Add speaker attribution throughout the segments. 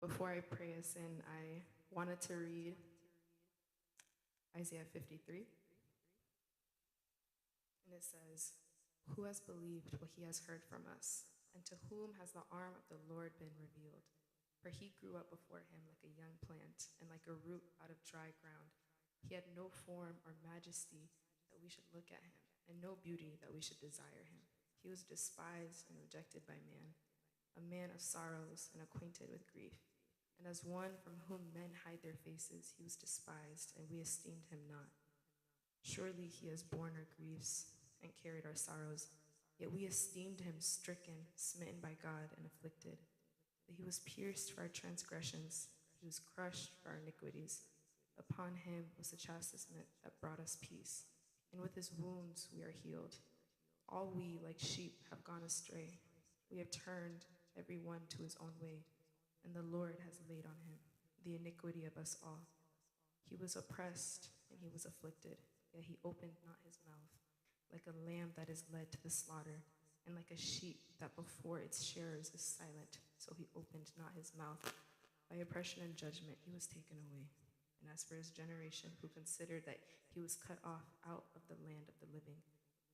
Speaker 1: Before I pray us in, I wanted to read Isaiah 53, and it says, "Who has believed what he has heard from us, and to whom has the arm of the Lord been revealed? For he grew up before him like a young plant, and like a root out of dry ground. He had no form or majesty that we should look at him, and no beauty that we should desire him. He was despised and rejected by man, a man of sorrows and acquainted with grief. And as one from whom men hide their faces, he was despised, and we esteemed him not. Surely he has borne our griefs and carried our sorrows, yet we esteemed him stricken, smitten by God, and afflicted. But he was pierced for our transgressions, he was crushed for our iniquities. Upon him was the chastisement that brought us peace, and with his wounds we are healed. All we, like sheep, have gone astray. We have turned every one to his own way, and the Lord has laid on him the iniquity of us all. He was oppressed and he was afflicted, yet he opened not his mouth. Like a lamb that is led to the slaughter, and like a sheep that before its shearers is silent, so he opened not his mouth. By oppression and judgment he was taken away. And as for his generation, who considered that he was cut off out of the land of the living,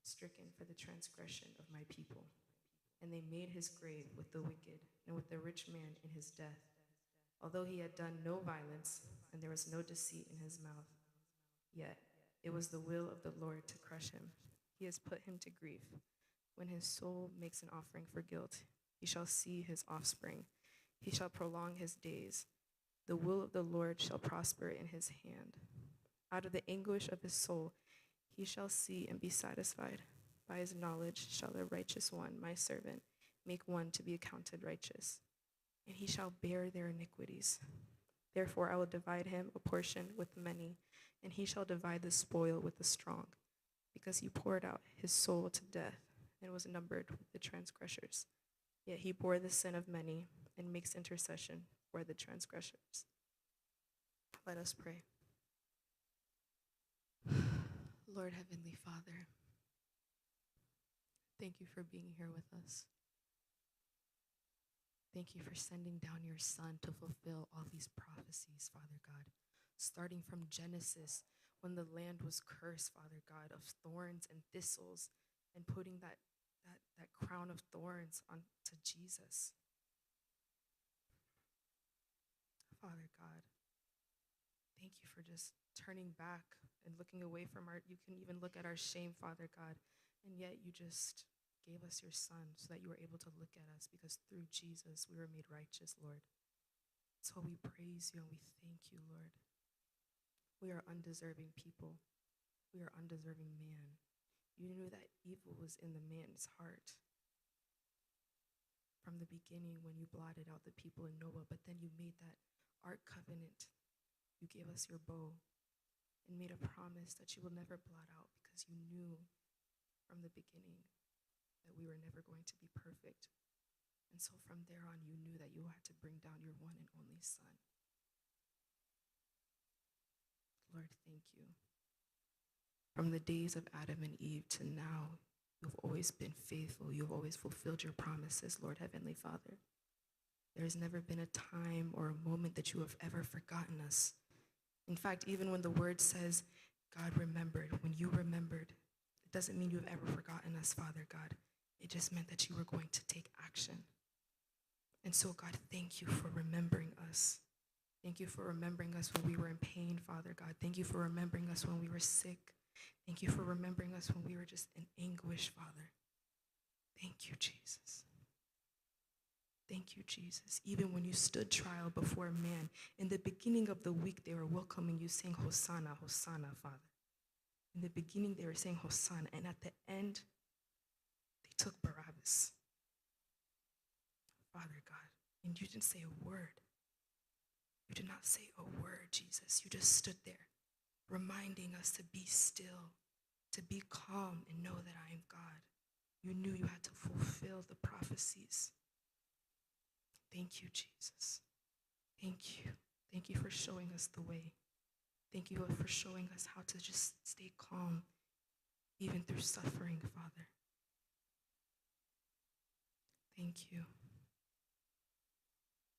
Speaker 1: stricken for the transgression of my people. And they made his grave with the wicked, and with the rich man in his death, although he had done no violence, and there was no deceit in his mouth. Yet it was the will of the Lord to crush him. He has put him to grief. When his soul makes an offering for guilt, he shall see his offspring. He shall prolong his days. The will of the Lord shall prosper in his hand. Out of the anguish of his soul he shall see and be satisfied. By his knowledge shall the righteous one, my servant, make one to be accounted righteous, and he shall bear their iniquities. Therefore I will divide him a portion with many, and he shall divide the spoil with the strong, because he poured out his soul to death and was numbered with the transgressors. Yet he bore the sin of many and makes intercession for the transgressors." Let us pray. Lord Heavenly Father, thank you for being here with us. Thank you for sending down your Son to fulfill all these prophecies, Father God, starting from Genesis, when the land was cursed, Father God, of thorns and thistles, and putting that crown of thorns onto Jesus. Father God, thank you for just turning back and looking away from you can even look at our shame, Father God, and yet you just gave us your Son so that you were able to look at us, because through Jesus we were made righteous, Lord. So we praise you and we thank you, Lord. We are undeserving people. We are undeserving man. You knew that evil was in the man's heart from the beginning when you blotted out the people in Noah, but then you made that ark covenant. You gave us your bow and made a promise that you will never blot out, because you knew from the beginning that we were never going to be perfect. And so from there on, you knew that you had to bring down your one and only Son. Lord, thank you. From the days of Adam and Eve to now, you've always been faithful. You've always fulfilled your promises, Lord Heavenly Father. There has never been a time or a moment that you have ever forgotten us. In fact, even when the word says, God remembered, when you remembered, it doesn't mean you've ever forgotten us, Father God. It just meant that you were going to take action. And so, God, thank you for remembering us. Thank you for remembering us when we were in pain, Father God. Thank you for remembering us when we were sick. Thank you for remembering us when we were just in anguish, Father. Thank you, Jesus. Thank you, Jesus. Even when you stood trial before man, in the beginning of the week, they were welcoming you, saying, Hosanna, Hosanna, Father. In the beginning, they were saying, Hosanna. And at the end, they took Barabbas. Father God, and you didn't say a word. You did not say a word, Jesus. You just stood there, reminding us to be still, to be calm, and know that I am God. You knew you had to fulfill the prophecies. Thank you, Jesus. Thank you. Thank you for showing us the way. Thank you for showing us how to just stay calm, even through suffering, Father. Thank you.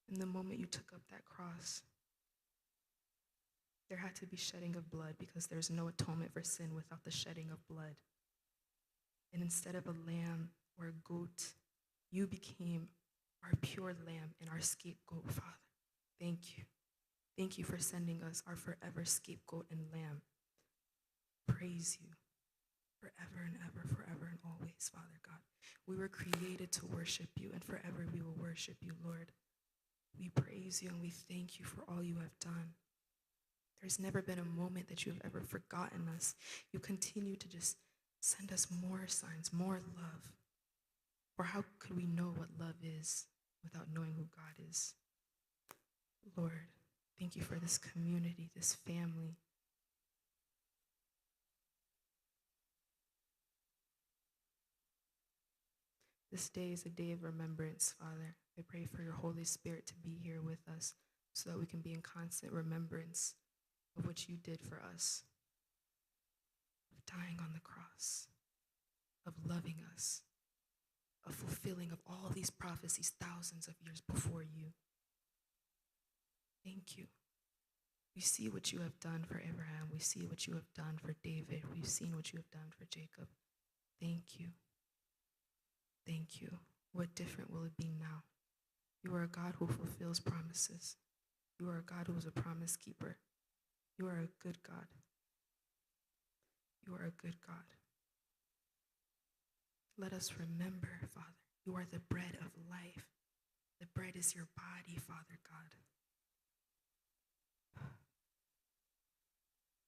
Speaker 1: In the moment you took up that cross, there had to be shedding of blood because there's no atonement for sin without the shedding of blood. And instead of a lamb or a goat, you became our pure lamb and our scapegoat, Father. Thank you. Thank you for sending us our forever scapegoat and lamb. Praise you forever and ever, forever and always, Father God. We were created to worship you, and forever we will worship you, Lord. We praise you and we thank you for all you have done. There's never been a moment that you have ever forgotten us. You continue to just send us more signs, more love. For how could we know what love is without knowing who God is? Lord, thank you for this community, this family. This day is a day of remembrance, Father. I pray for your Holy Spirit to be here with us so that we can be in constant remembrance of what you did for us, of dying on the cross, of loving us, of fulfilling of all these prophecies thousands of years before you. Thank you. We see what you have done for Abraham. We see what you have done for David. We've seen what you have done for Jacob. Thank you. Thank you. What different will it be now? You are a God who fulfills promises. You are a God who is a promise keeper. You are a good God. You are a good God. Let us remember, Father, you are the bread of life. The bread is your body, Father God.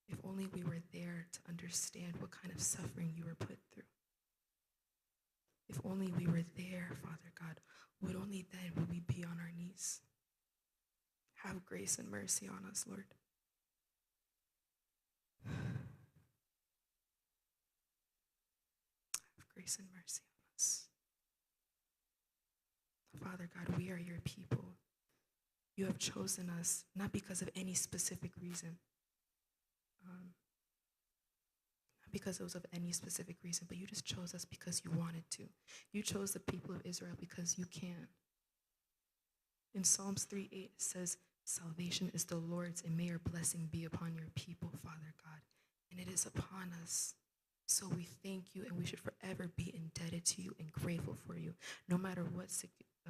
Speaker 1: If only we were there to understand what kind of suffering you were put through. If only we were there, Father God, would only then would we be on our knees. Have grace and mercy on us, Lord. Have grace and mercy on us. Father God, we are your people. You have chosen us not because of any specific reason. Not because it was of any specific reason, but you just chose us because you wanted to. You chose the people of Israel because you can. In Psalms 3:8 it says, salvation is the Lord's, and may your blessing be upon your people, Father God. And it is upon us. So we thank you, and we should forever be indebted to you and grateful for you, no matter what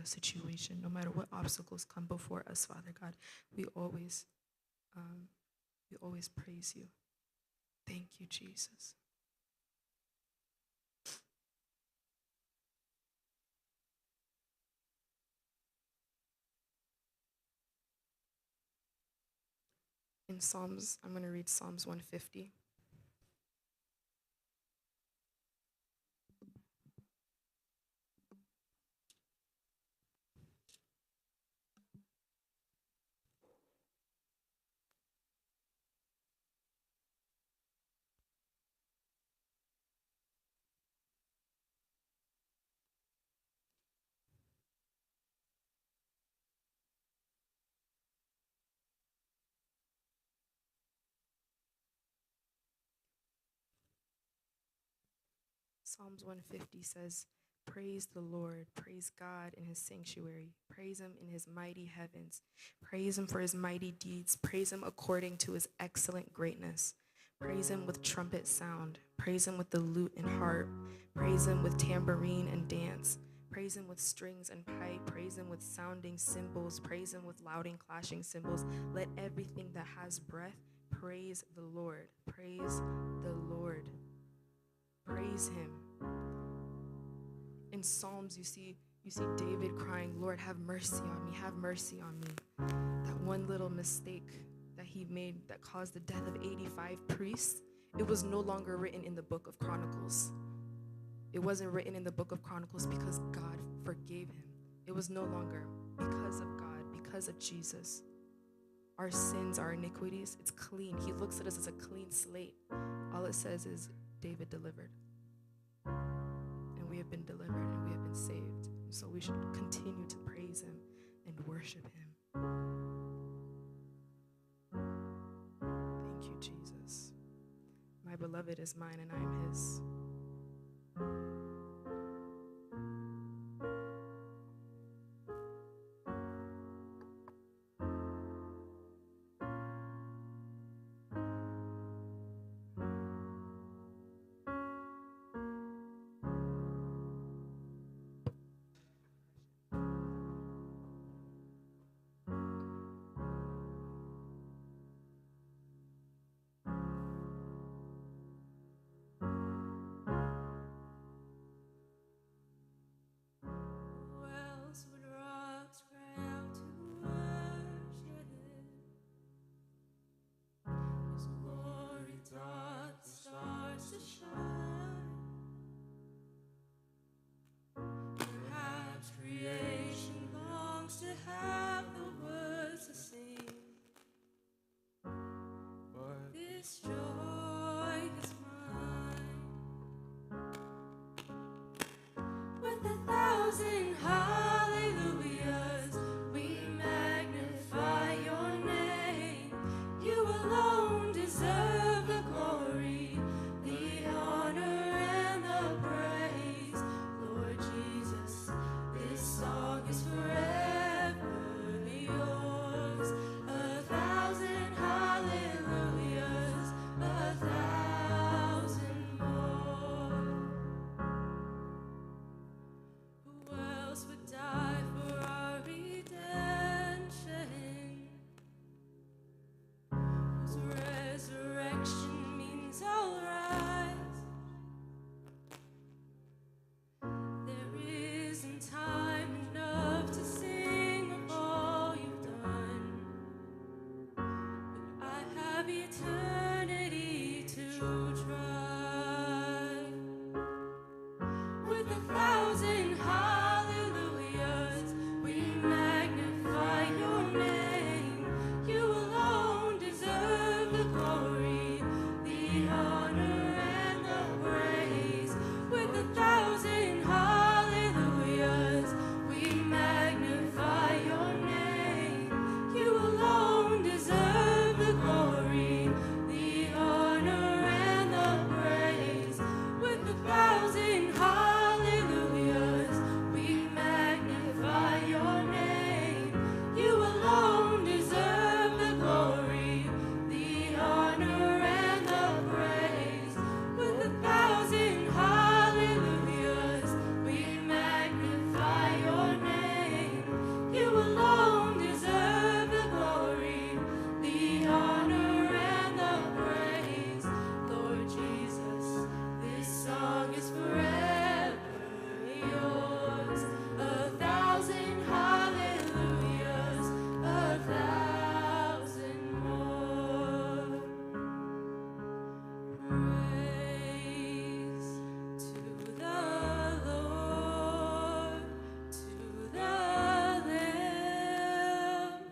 Speaker 1: situation, no matter what obstacles come before us, Father God. We always praise you. Thank you, Jesus. In Psalms, I'm going to read Psalms 150. Psalms 150 says, praise the Lord, praise God in his sanctuary, praise him in his mighty heavens, praise him for his mighty deeds, praise him according to his excellent greatness, praise him with trumpet sound, praise him with the lute and harp, praise him with tambourine and dance, praise him with strings and pipe, praise him with sounding cymbals, praise him with loud and clashing cymbals. Let everything that has breath praise the Lord, praise the Lord. Praise him. In Psalms, you see David crying, Lord, have mercy on me, have mercy on me. That one little mistake that he made that caused the death of 85 priests, it was no longer written in the book of Chronicles. It wasn't written in the book of Chronicles because God forgave him. It was no longer because of God, because of Jesus. Our sins, our iniquities, it's clean. He looks at us as a clean slate. All it says is, David delivered. And we have been delivered and we have been saved. So we should continue to praise him and worship him. Thank you, Jesus. My beloved is mine and I am his.
Speaker 2: eternity to try. With 1,000 hallelujahs, we magnify your name. You alone deserve the glory, the honor, and the praise. With 1,000 hallelujahs, we magnify your name. You alone deserve the glory, the honor, and the praise. With 1,000 hallelujahs, we magnify your name. You alone deserve the glory, the honor, and the praise. With 1,000 hallelujahs, we magnify your name. You alone deserve the glory, the honor, and the praise. Lord Jesus, this song is forever yours. 1,000 hallelujahs, 1,000 more. Praise to the Lord, to the Lamb,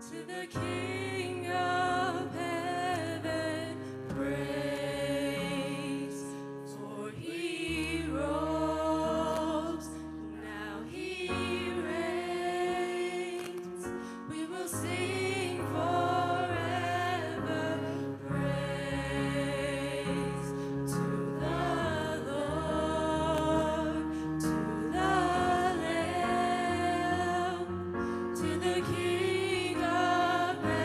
Speaker 2: to the King of heaven. Praise, for he rose, now he reigns. We will sing forever. Praise to the Lord, to the Lamb, to the King of heaven.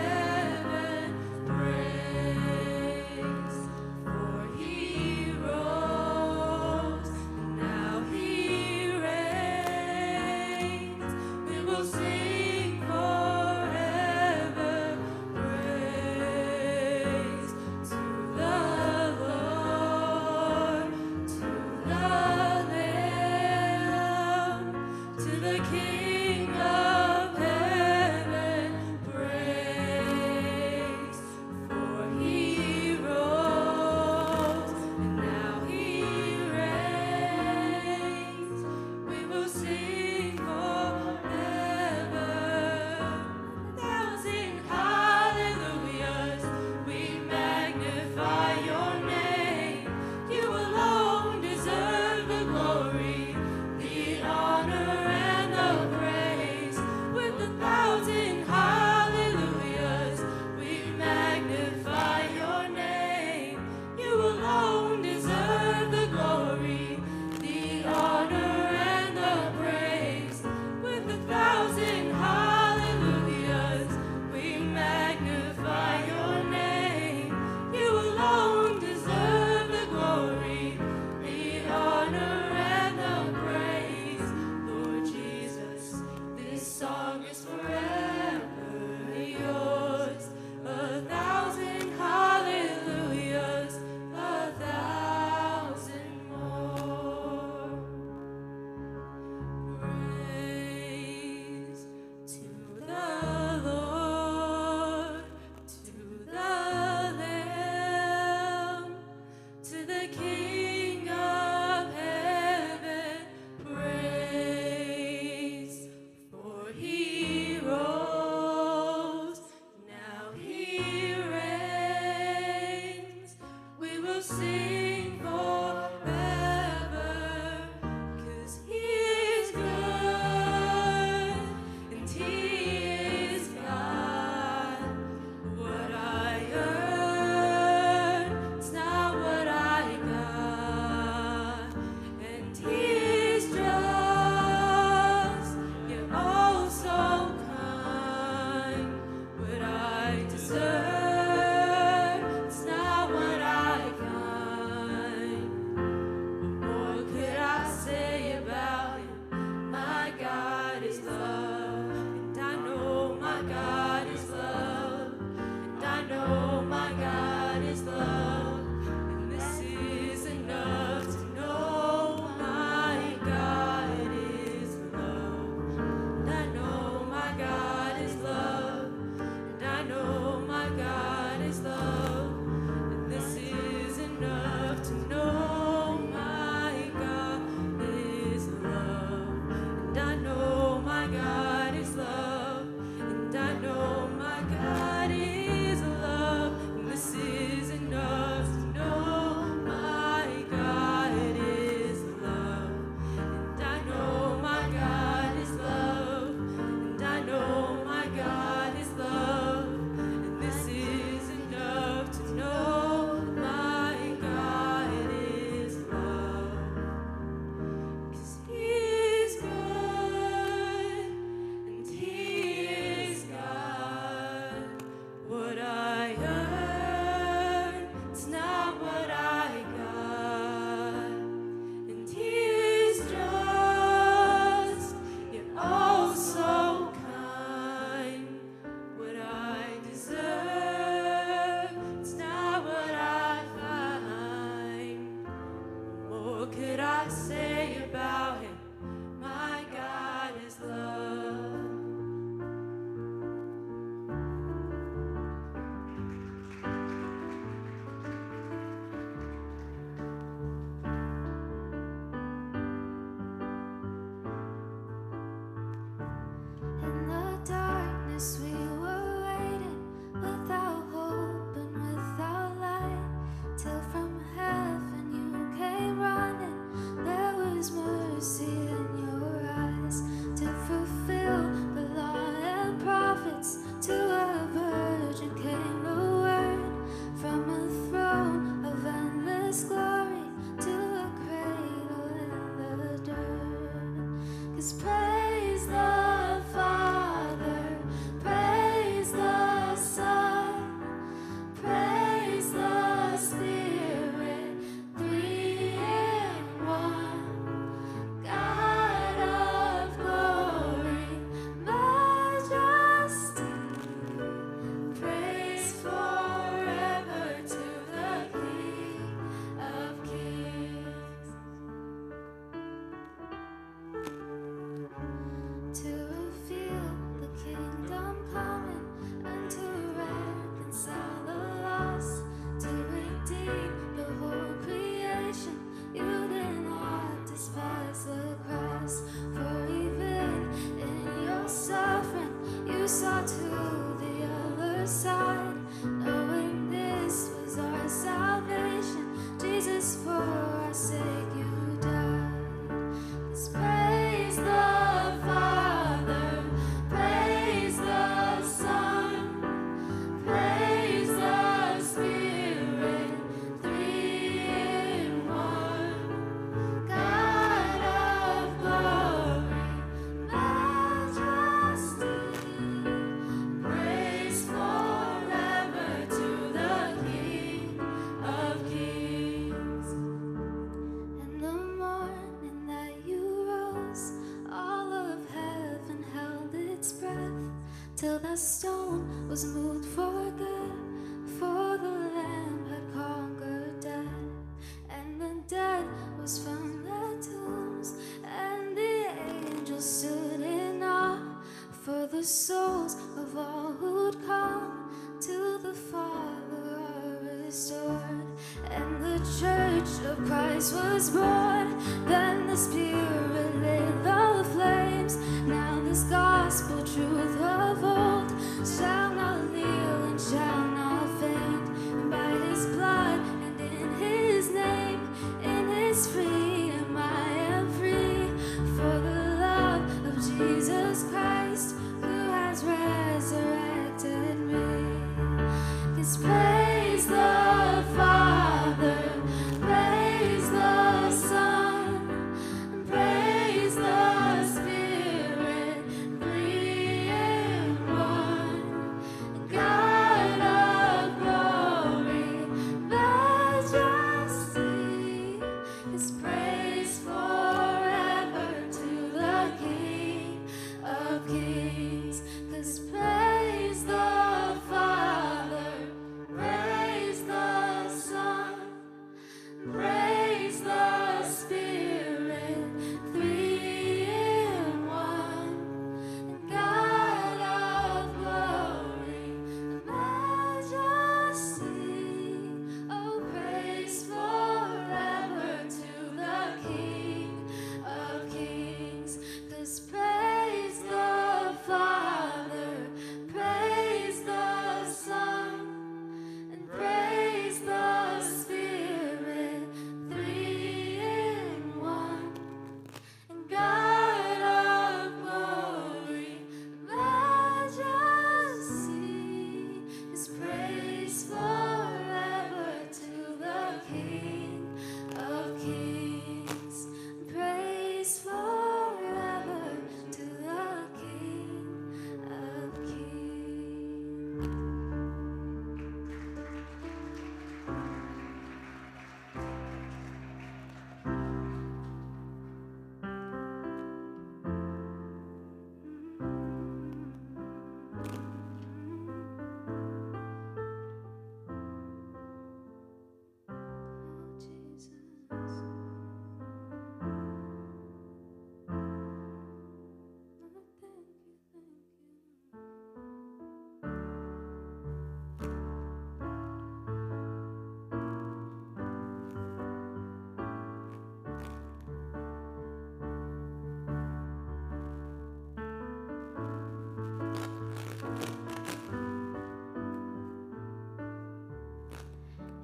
Speaker 2: side, knowing this was our salvation. Jesus, for our sake you died. Let's praise the Father, praise the Son, praise the Spirit, three in one. God of glory, majesty, praise forever to the King of Kings. In the morning that you rose, all of heaven held its breath, till the stone was moved for good, for the Lamb had conquered death. And the dead was from their tombs, and the angels stood in awe, for the souls of all who'd come to the Father are restored. And the church of Christ was born, then the Spirit lit the flames. Now this gospel truth of old shall not kneel and shall not faint. And by his blood and in his name, in his freedom I am free, for the love of Jesus Christ who has resurrected me. 'Cause praise the Father, praise the Son, praise the Spirit, three in one. God of glory, majesty, his praise forever to the King of Kings. 'Cause praise the Father, praise the Son, praise the Spirit, three in one. God of glory, majesty, oh praise forever to the King of Kings. 'Cause praise the Father, praise the Son, and praise the Spirit, three in one. And God of glory, majesty, his praise forever to the King of Kings. Praise forever to the King of Kings.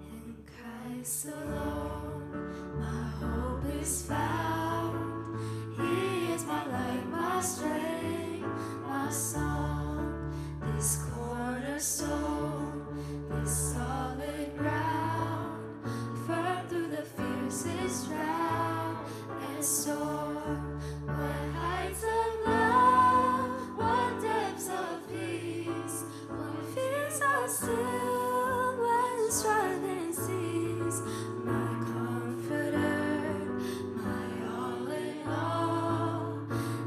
Speaker 2: In Christ alone, my hope is found. He is my light, my strength, my song. This cornerstone, this solid ground, firm through the fiercest drought and storm. What heights of love, what depths of peace, what fears are still when striving cease. My comforter, my all in all,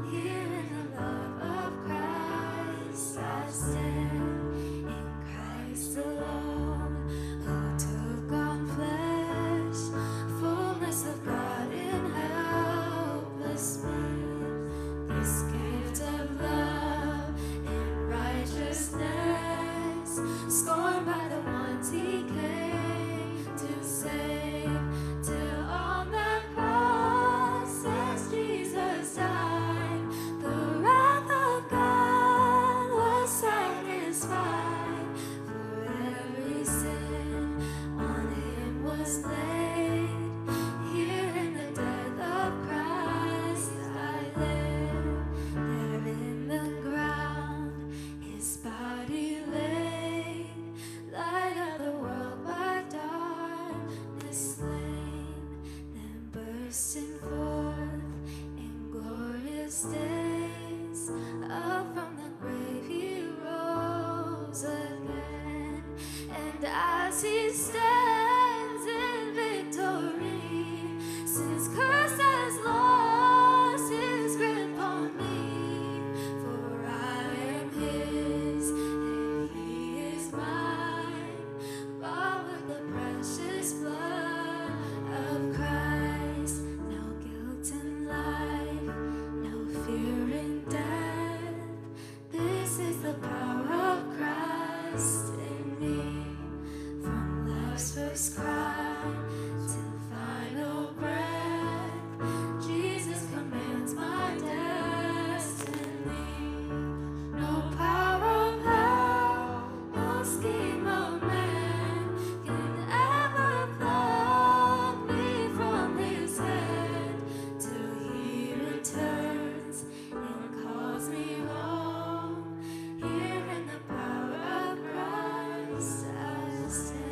Speaker 2: here in the love of Christ I stand. In Christ alone, who took on flesh, fullness of God in helpless me. This gift of love and righteousness, scorned by the ones he came to save, till on that cross as Jesus died, the wrath of God was satisfied. And as he stands in victory, sin's curse has lost his grip on me. For I am his and he is mine, bought with the precious blood of Christ. No guilt in life, no fear in death. This is the power of Christ in me. From love's first cry till final breath, Jesus commands my destiny. No power of hell, no scheme of man can ever pluck me from his hand till he returns and calls me home. Here in the power of Christ I stand.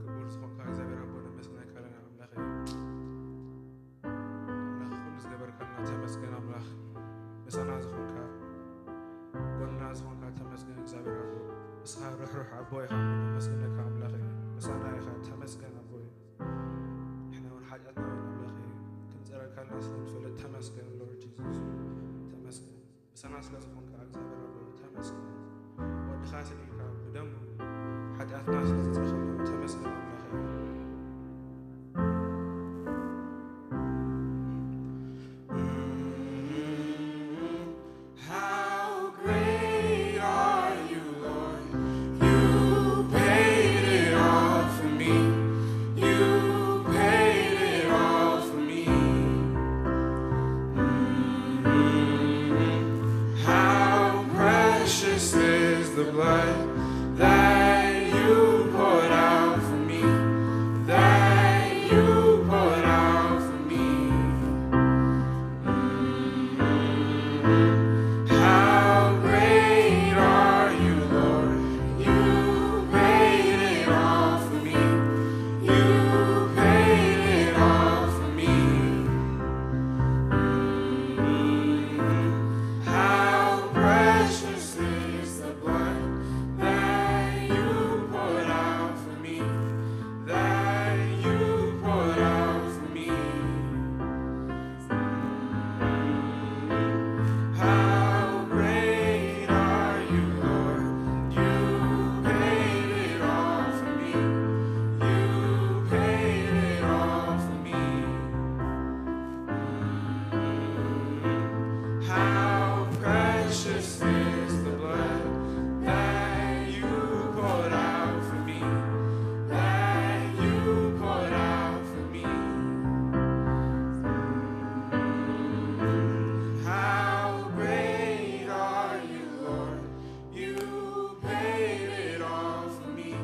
Speaker 3: ክቡር ዝኾንካ እግዚኣብሔር ኣቦና መስግነካ ኣለና ኣምላኽ እዩ ኣምላኽ ኩሉ ዝገበርካልና ተመስገን ኣምላኽ ምሳና ዝኾንካ ጎንና ዝኾንካ ተመስገን እግዚኣብሔር ኣቦ ንስኻ ርሕሩሕ ኣቦ ኢኻ መስግነካ ኣምላኽ እዩ ምሳና ኢኻ ተመስገን ኣቦ እዩ ንሕና እውን ሓጢኣትና እውን ኣምላኽ እዩ ክንፀረካልና ስለንፈልጥ ተመስገን ሎርድ ጂሱስ ተመስገን ምሳና ስለ ዝኾንካ እግዚኣብሔር ኣቦ ተመስገን ወድኻ ስኒልካ ብደሙ ሓጢኣትና ስለ ዝፅረኸልና ተመስገን ኣምላኽ እዩ How great are you, Lord? You paid it all for me. You paid it all for me. How precious is the blood that you poured out for me. That you poured out for me. How great are you, Lord? You paid it all for me. You paid it all for me. How precious is the blood that you poured out for me. That you poured out for me. How great are you, Lord? You paid it all for me. You paid it all for me. How precious is the blood that you poured out for me. That you poured out for me. How great are you, Lord? You paid it all for me.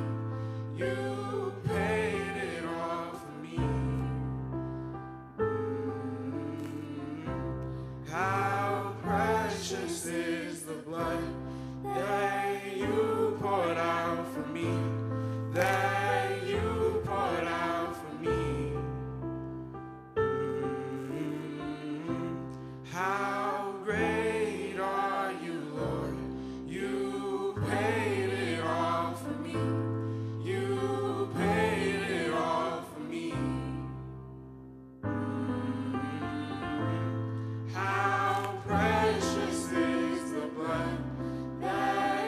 Speaker 3: You paid it all for me. How precious is the blood that you poured out for me. That you poured out for me. How great are you, Lord? You paid it all for me. You paid it all for me. How precious is the blood that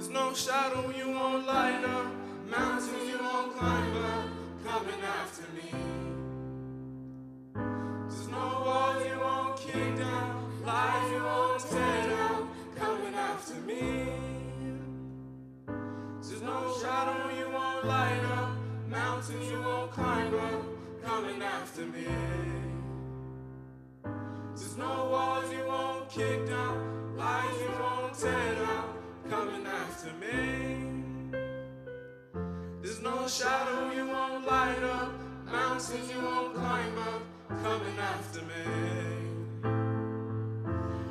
Speaker 3: There's no shadow you won't light up, mountains you won't climb up, coming after me. There's no walls you won't kick down, lies you won't tear down, coming after me. There's no shadow you won't light up, mountains you won't climb up, coming after me. There's no walls you won't kick down, lies you won't tear down, coming after me. There's no shadow you won't light up, mountains you won't climb up, coming after me.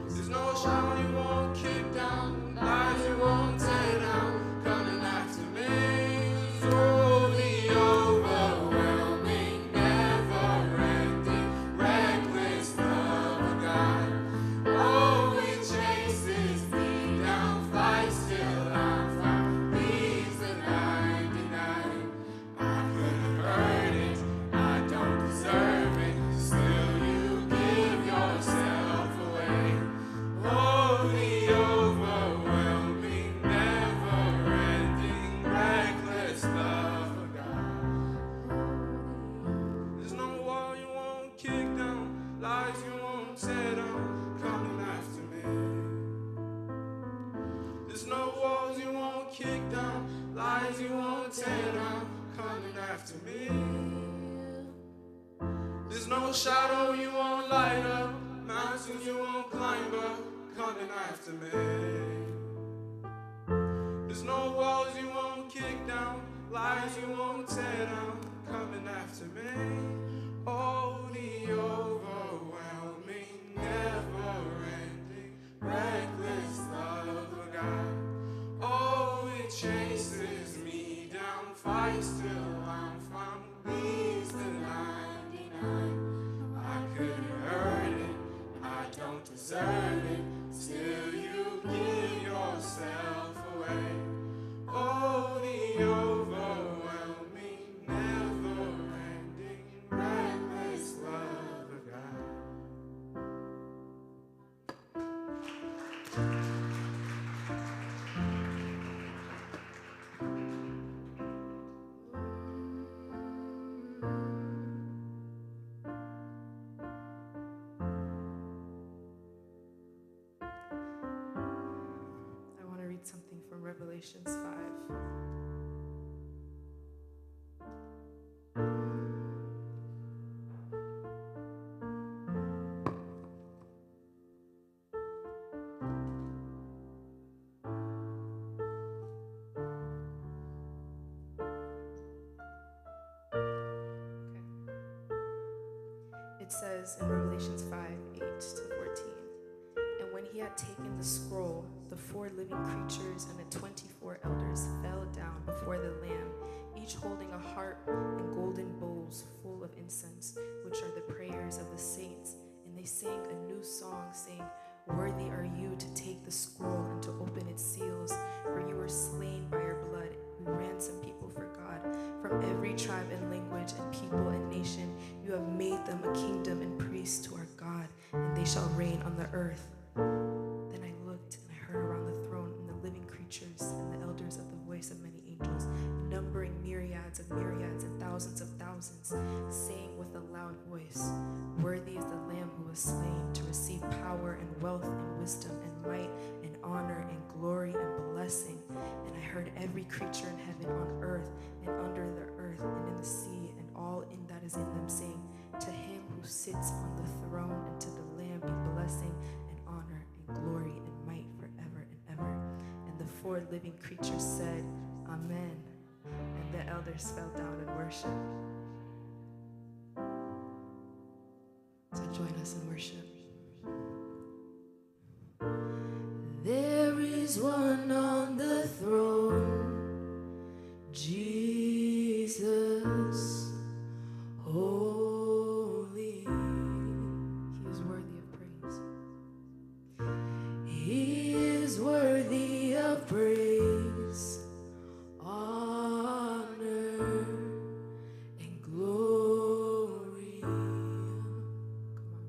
Speaker 3: There's no shadow you won't kick down, lies you won't tear down, coming after me. So the overwhelming, never-ending, reckless love of God. Oh, it chases me down, fights till I'm found, leaves the 99. I could have earned it, I don't deserve it, still you give yourself away. Oh, the overwhelming, never-ending, reckless love of God. There's no wall you won't kick down, lies you won't tear down, coming after me. There's no walls you won't kick down, lies you won't tear down, coming after me. There's no shadow you won't light up, mountains you won't climb up, coming after me. There's no walls you won't kick down, lies you won't tear down, coming after me. Oh, the overwhelming, never-ending, reckless love of God. Oh, it chases me down, fights till I'm found, leaves the 99. I couldn't earn it, I don't deserve it, still you give yourself away. Oh, the overwhelming, never-ending, reckless love of God.
Speaker 1: I want to read something from Revelations 5. It says in Revelations 5:8-14, and when he had taken the scroll, the 4 living creatures and the 24 elders fell down before the Lamb, each holding a harp and golden bowls full of incense, which are the prayers of the saints. And they sang a new song, saying, "Worthy are you to take the scroll and to open its seals, for you were slain by your blood. You ransomed people for God from every tribe and language and people and nation. You have made them a kingdom and priests to our God, and they shall reign on the earth." Then I looked, and I heard around the throne and the living creatures and the elders of the voice of many angels, numbering myriads of myriads and thousands of thousands, saying with a loud voice, "Worthy is the Lamb who was slain to receive power and wealth and wisdom and might and honor and glory and blessing." And I heard every creature in heaven, on earth, and under the earth, and in the sea, and all in that is in them, saying, "To him who sits on the throne and to the Lamb be blessing and honor and glory and might forever and ever." And the 4 living creatures said, "Amen." And the elders fell down and worshiped. So join us in worship. There is one on the throne, Jesus, holy. He is worthy of praise. He is worthy of praise, honor, and glory. Come on.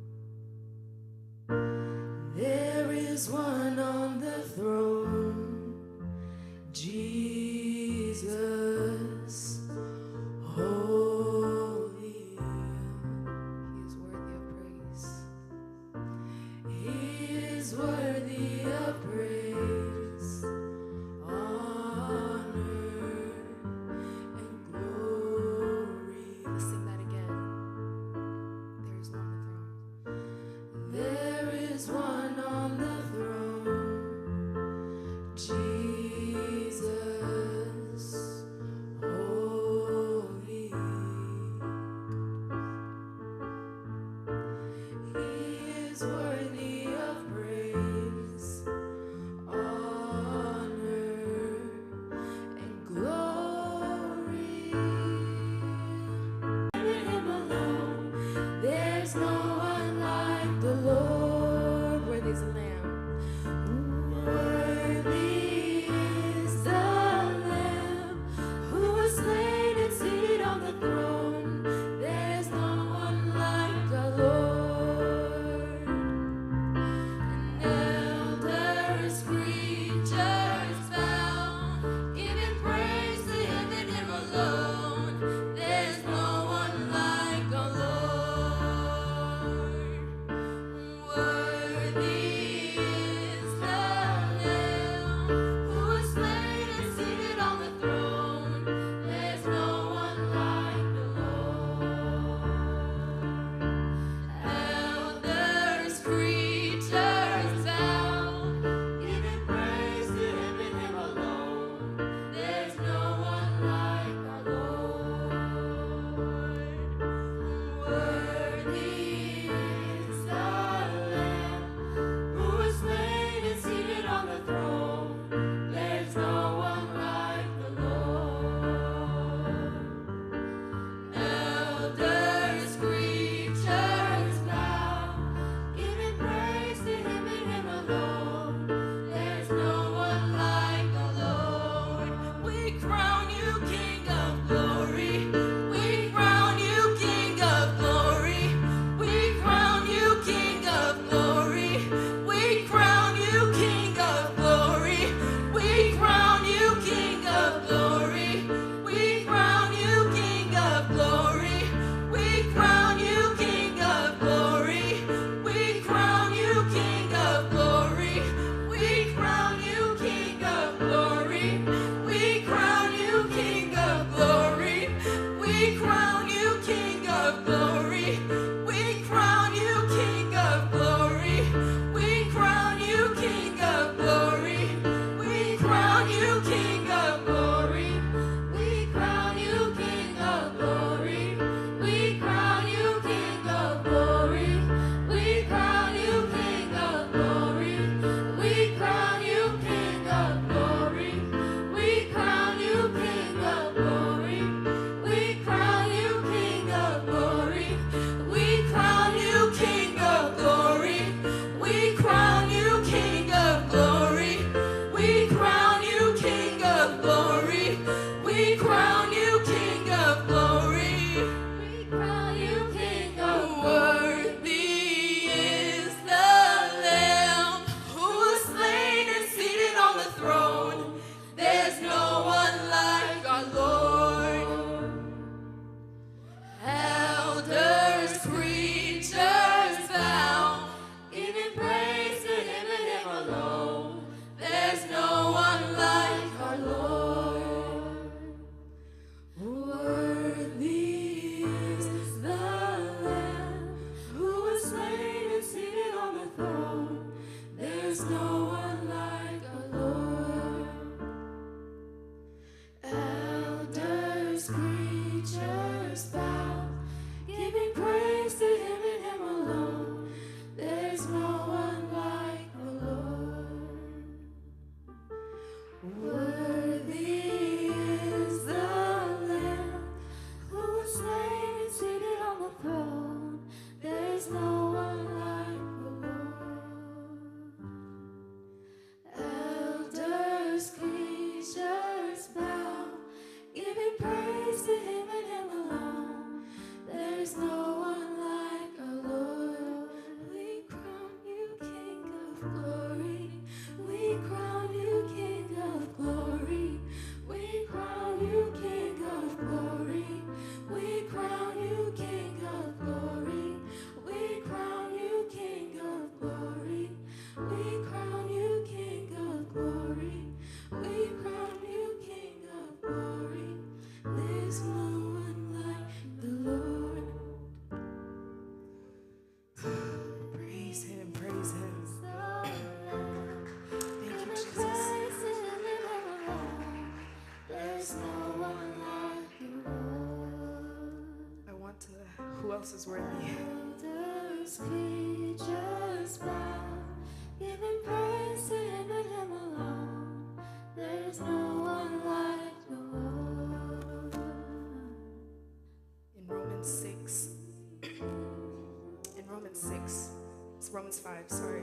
Speaker 2: Worthy is the Lamb who was slain and seated on the throne. There's no one like the Lord. Elders, creatures bow, giving praise to Him and Him alone. There's no one like our Lord. We crown you King of glory. We crown you King of glory. We crown you King of glory. We crown you King of glory. We crown you King of glory. We crown you King of glory. We crown you King of glory. There's no one like the Lord.
Speaker 1: Praise Him, praise Him. Thank you, Jesus.
Speaker 2: There's no one like the Lord.
Speaker 1: I want to, who else is worthy?
Speaker 2: Elders, creatures bow, giving praise to Him and Him alone. There's no one like the Lord.
Speaker 1: In Romans 6, it's Romans 5, sorry.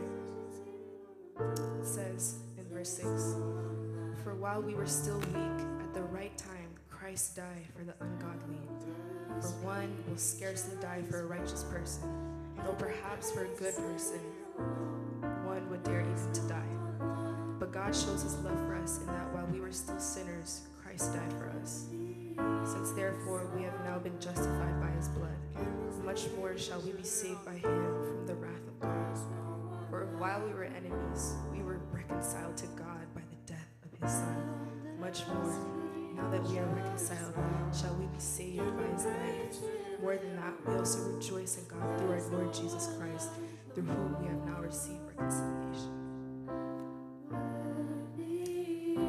Speaker 1: It says in verse 6, for while we were still weak, at the right time, Christ died for the ungodly. For one will scarcely die for a righteous person, though perhaps for a good person, one would dare even to die. But God shows His love for us in that while we were still sinners, Christ died for us. Since therefore we have now been justified by His blood, much more shall we be saved by Him from the wrath of God. For while we were enemies, we were reconciled to God by the death of His Son. Much more, now that we are reconciled, shall we be saved by His life. More than that, we also rejoice in God through our Lord Jesus Christ, through whom we have now received reconciliation.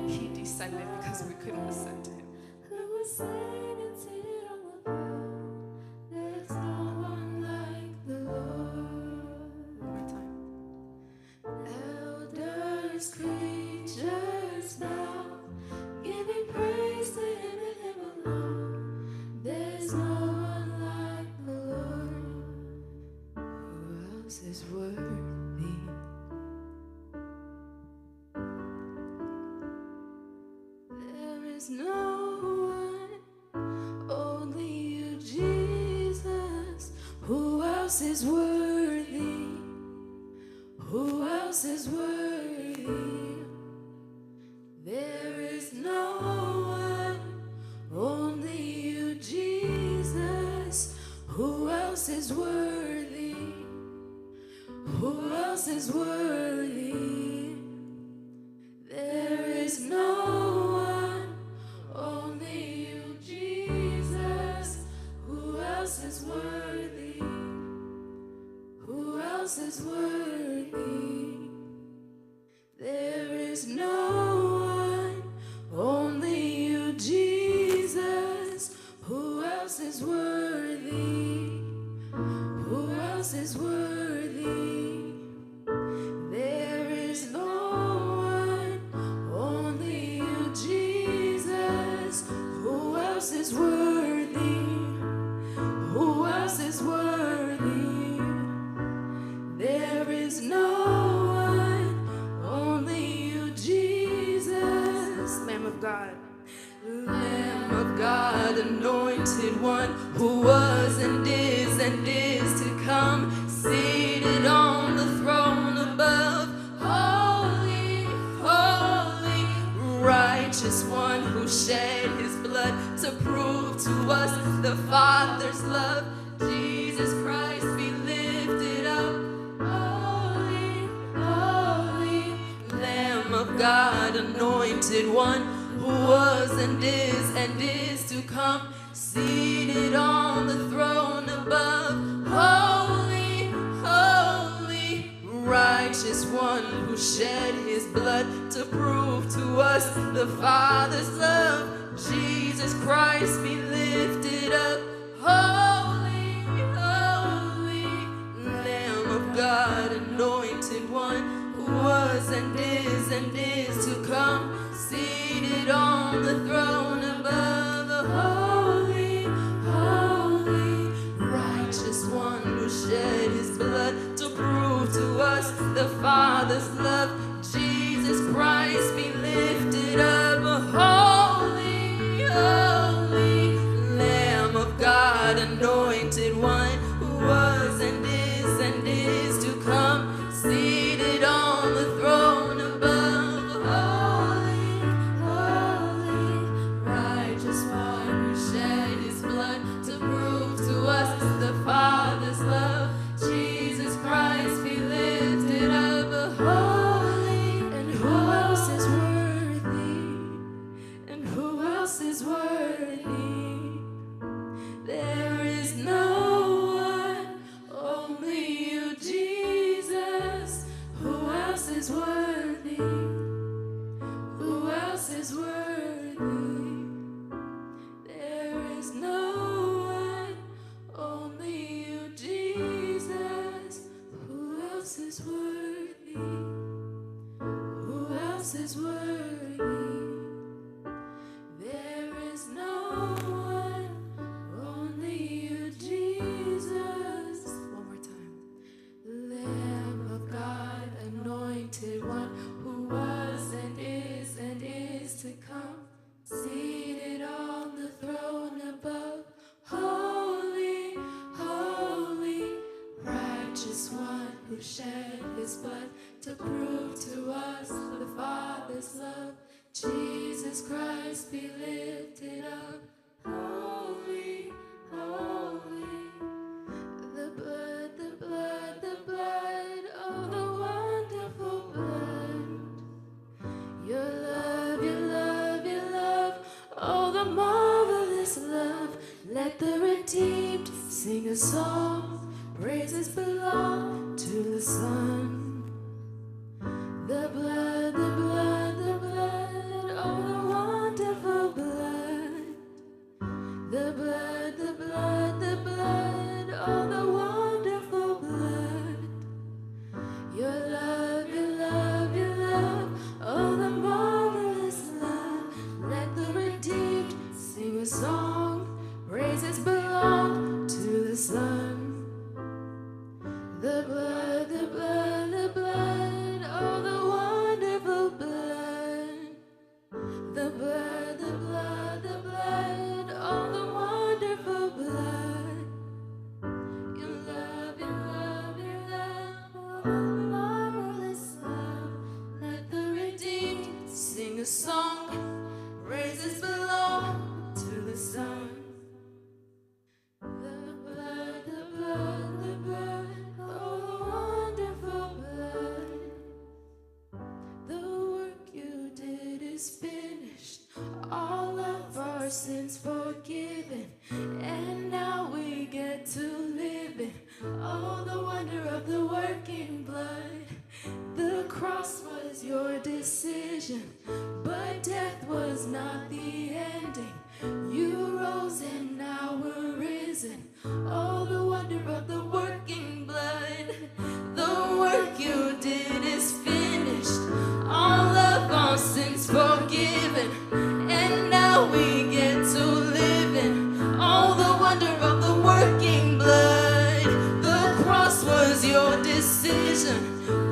Speaker 1: He descended because we couldn't ascend to Him.
Speaker 2: Who was slain and seated on the throne. There's no one like the Lord.
Speaker 1: One more time.
Speaker 2: Elders, creatures bow, giving praise to Him and Him alone. There's no one like the Lord. Who else is worthy? There is no one, only you, Jesus. Who else is worthy? Who else is worthy? There is no one, only you, Jesus. Who else is worthy? Who else is worthy? There is no one, only you, Jesus. Who else is worthy? Who else is worthy? There is no one, only you, Jesus. Who else is worthy? Who else is worthy? There is no one, only you, Jesus. Who else is worthy? Who else is worthy? There is no one, only you, Jesus.
Speaker 1: Lamb of God.
Speaker 2: Lamb of God, anointed one, who was and is to come, seated on the throne above. Holy, holy, righteous one, who shed His blood to prove to us the Father's love. Jesus Christ be lifted up. Holy, holy, Lamb of God, anointed one, who was and is to come, seated on the throne above. Holy, holy, righteous one, who shed His blood to prove to us the Father's love. Jesus Christ be lifted up. Holy, holy, Lamb of God, anointed one, who was and is to come, seated the throne above. The holy, holy, righteous one who shed his blood to prove to us the Father's love. Jesus Christ be lifted up. Holy, holy, Lamb of God, anointed one who was and is to come, seated on the throne above. Holy, holy, righteous one who shed his blood to prove to us the Father's love. Jesus Christ be lifted up. Holy, and who else is worthy? And who else is worthy? There is no one, only you, Jesus. Who else is worthy? Who else is worthy? There is no one, only you, Jesus. Who else is worthy? Who else is worthy? There is no one, only you, Jesus. One more time. Lamb of God, anointed one who was and is to come, seated on the throne above. Holy, holy, righteous one who shed his blood to prove to us the Father's love. Jesus Christ be lifted up. Holy, holy, the blood, the blood, the blood, oh the wonderful blood. Your love, your love, your love, oh the marvelous love. Let the redeemed sing a song. Praises belong to the Son. The blood, the blood, the blood, oh the wonderful blood. The blood, the blood, the blood, oh the wonderful blood. Your love, your love, your love, oh the marvelous love. Let the redeemed sing a song. Praises belong to the Son. The blood, the blood, the blood, oh the wonderful blood. The blood, the blood, the blood, oh the wonderful blood. Your love, your love, your love, oh the marvelous love. Let the redeemed sing a song. Praises belong to the Son. The blood, the blood, the blood, oh the wonderful blood. The work you did is finished, all of our sins forgiven, and now we get to live in all the wonder of the working blood. The cross was your decision, but death was not the ending. You rose and now we're risen. Oh, the wonder of the working blood. The work you did is finished. All of our sins forgiven. And now we get to live in all the wonder of the working blood. The cross was your decision,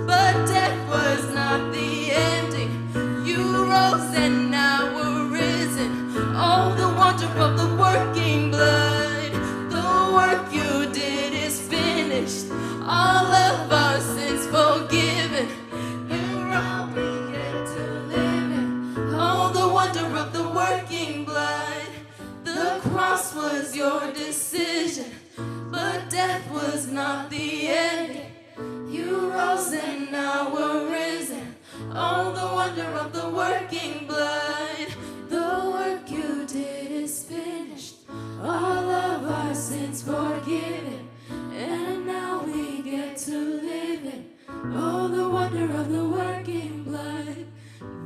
Speaker 2: but death was not the ending. You rose and now we're risen. Oh, the wonder of the working blood. The work you did is finished. All of our sins forgiven. And now we get to live in. Oh, the wonder of the working blood. The cross was your decision, but death was not the ending. You rose and now we're risen. Oh, the wonder of the working blood. The work you did is finished. All of our sins forgiven. And now we get to live in oh, the wonder of the working blood.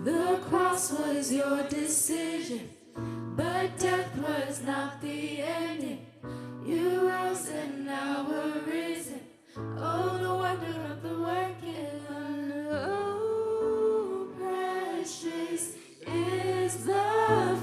Speaker 2: The cross was your decision, but death was not the ending. You rose and now we're risen. Oh, the wonder of the working blood. Oh, precious is the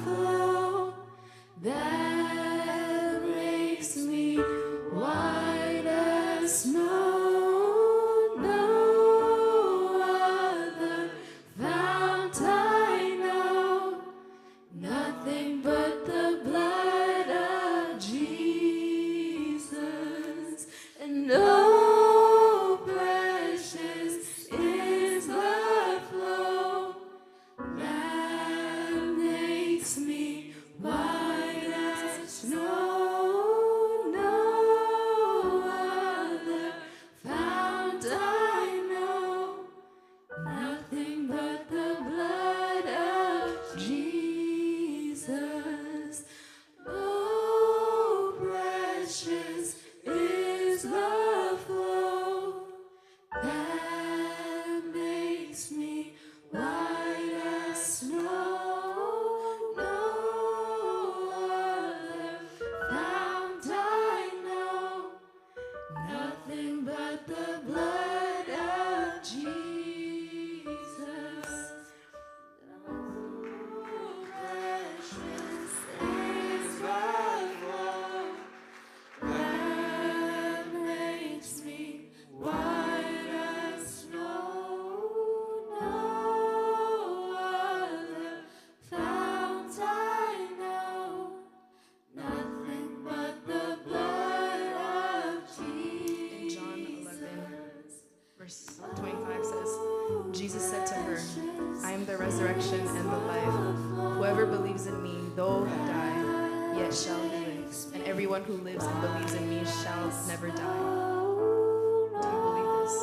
Speaker 1: resurrection, and the life. Whoever believes in me, though he die, yet shall he live. And everyone who lives and believes in me shall never die. Do you believe this?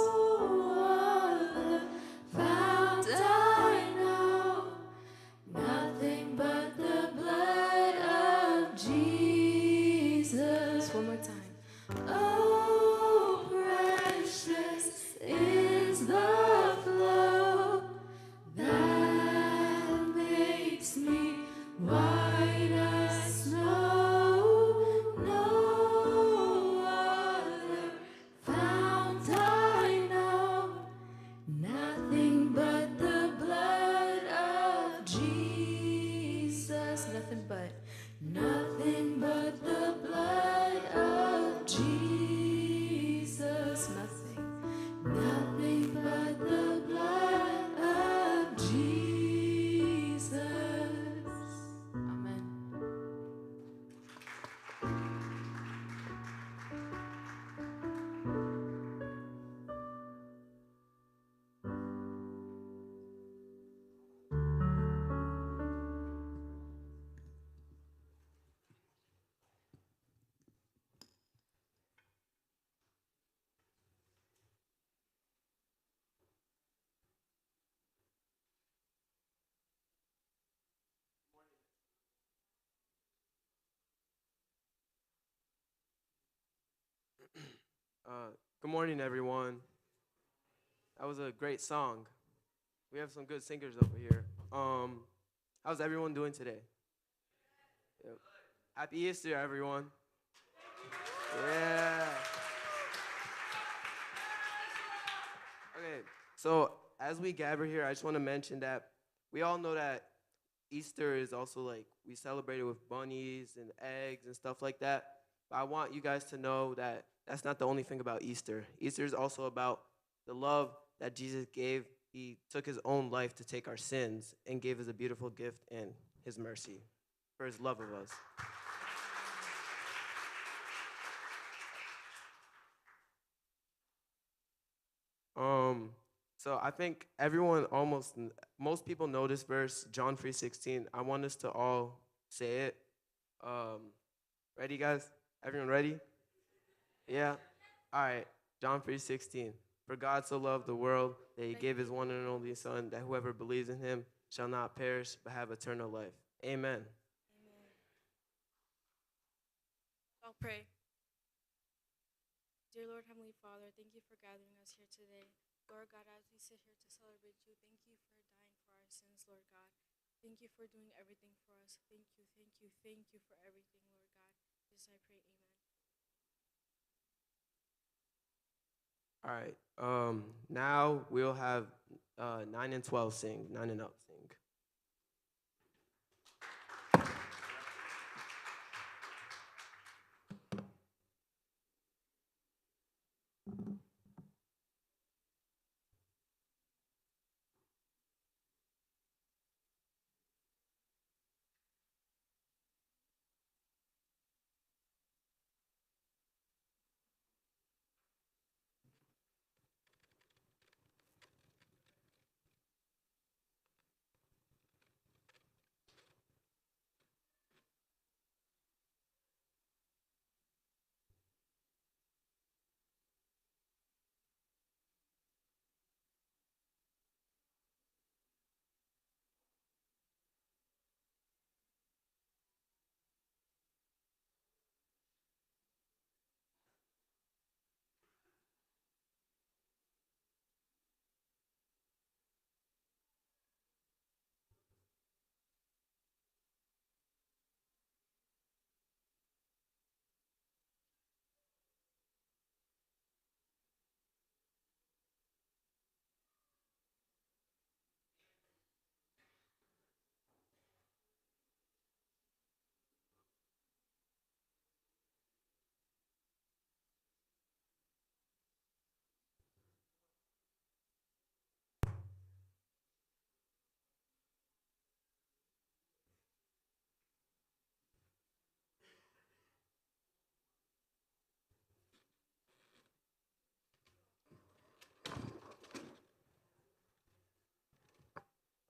Speaker 2: Found I know nothing but the blood of Jesus.
Speaker 1: One more time.
Speaker 2: Oh, precious is the flow that makes me white as snow. No other fount I know, nothing but the blood of Jesus.
Speaker 1: Nothing but.
Speaker 2: Nothing but the blood of Jesus. Nothing but the blood of Jesus.
Speaker 1: Amen.
Speaker 4: Good morning, everyone. That was a great song. We have some good singers over here. How's everyone doing today? Yep. Happy Easter, everyone. Yeah. Okay, so as we gather here, I just want to mention that we all know that Easter is also like we celebrate it with bunnies and eggs and stuff like that. But I want you guys to know that that's not the only thing about Easter. Easter is also about the love that Jesus gave. He took his own life to take our sins and gave us a beautiful gift in his mercy for his love of us. So I think most people know this verse, John 3:16. I want us to all say it. Ready, guys? Everyone ready? Yeah? All right. John 3:16. For God so loved the world that he gave his one and only Son, that whoever believes in him shall not perish but have eternal life. Amen.
Speaker 5: I'll pray. Dear Lord, Heavenly Father, thank you for gathering us here today. Lord God, as we sit here to celebrate you, thank you for dying for our sins, Lord God. Thank you for doing everything for us. Thank you for everything, Lord God. This I pray, amen.
Speaker 4: All right. Now we'll have 9 and 12 sing, 9 and up sing.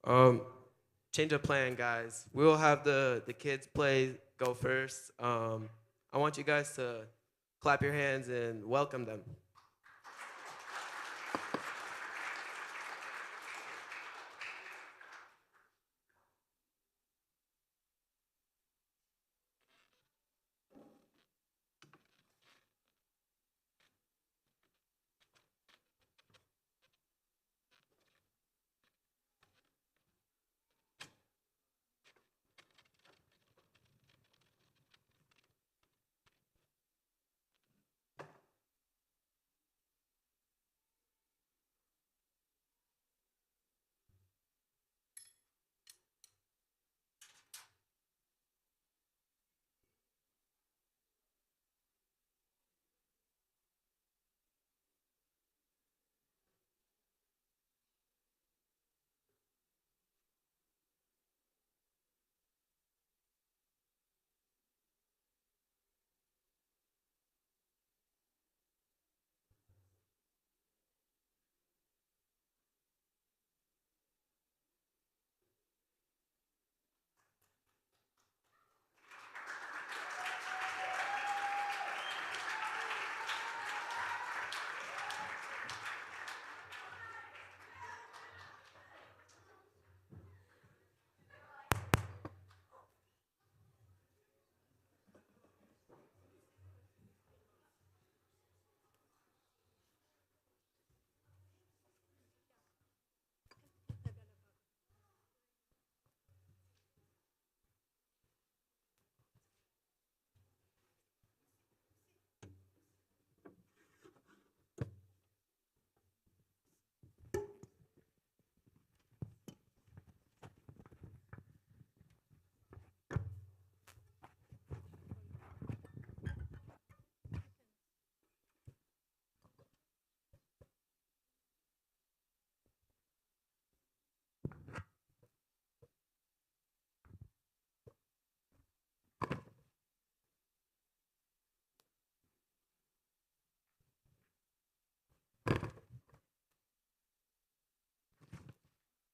Speaker 4: Change of plan, guys. We'll have the kids go first. I want you guys to clap your hands and welcome them.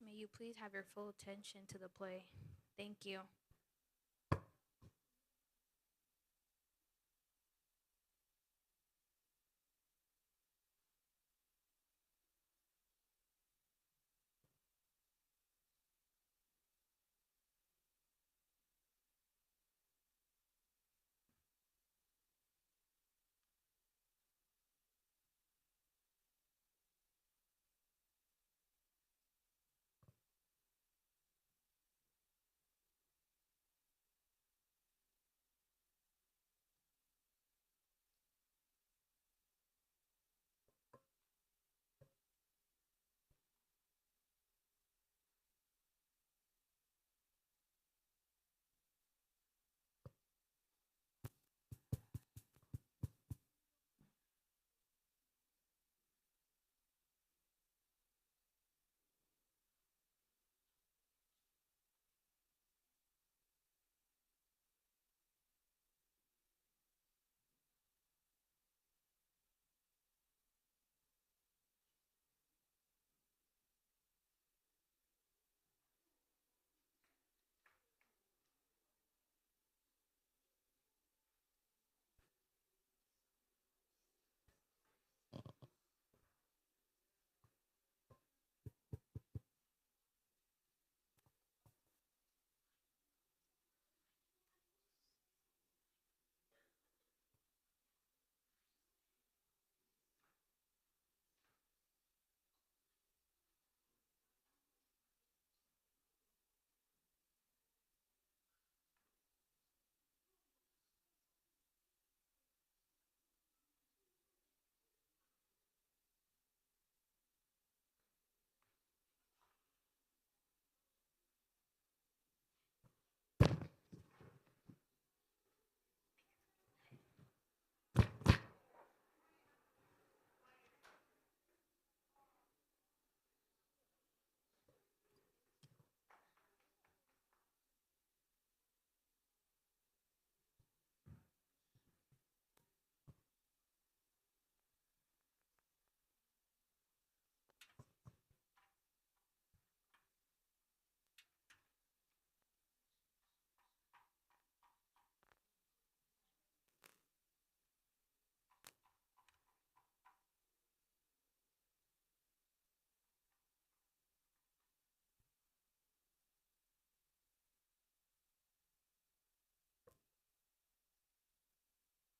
Speaker 2: May you please have your full attention to the play. Thank you.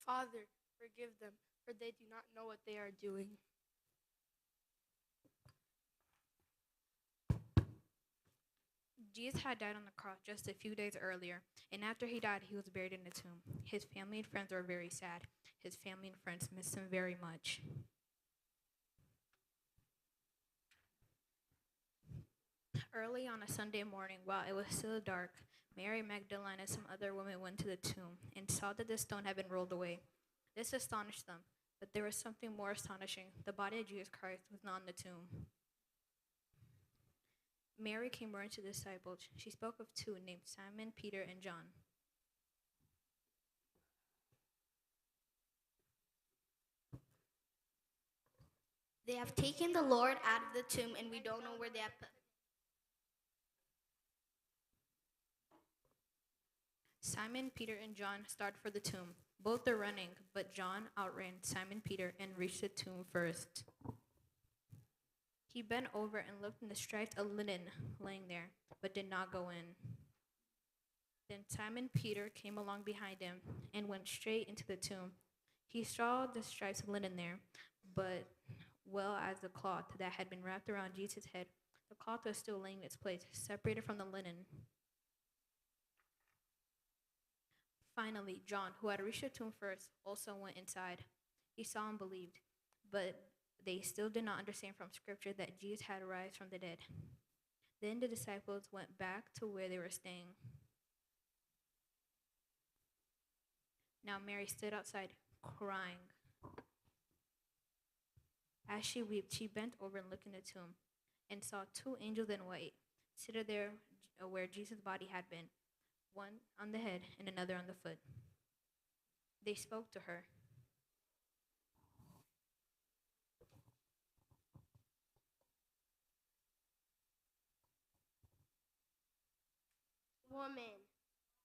Speaker 5: Father, forgive them, for they do not know what they are doing.
Speaker 6: Jesus had died on the cross just a few days earlier, and after he died, he was buried in a tomb. His family and friends were very sad. His family and friends missed him very much. Early on a Sunday morning, while it was still dark, Mary Magdalene and some other women went to the tomb and saw that the stone had been rolled away. This astonished them, but there was something more astonishing. The body of Jesus Christ was not in the tomb. Mary came running to the disciples. She spoke of two named Simon, Peter, and John.
Speaker 2: They have taken the Lord out of the tomb, and we don't know where they have put him.
Speaker 6: Simon, Peter, and John started for the tomb. Both are running, but John outran Simon Peter and reached the tomb first. He bent over and looked in the stripes of linen laying there, but did not go in. Then Simon Peter came along behind him and went straight into the tomb. He saw the stripes of linen there, but well as the cloth that had been wrapped around Jesus' head, the cloth was still laying in its place, separated from the linen. Finally, John, who had reached the tomb first, also went inside. He saw and believed, but they still did not understand from Scripture that Jesus had arisen from the dead. Then the disciples went back to where they were staying. Now Mary stood outside, crying. As she wept, she bent over and looked in the tomb, and saw two angels in white, seated there where Jesus' body had been, one on the head and another on the foot. They spoke to her.
Speaker 2: Woman,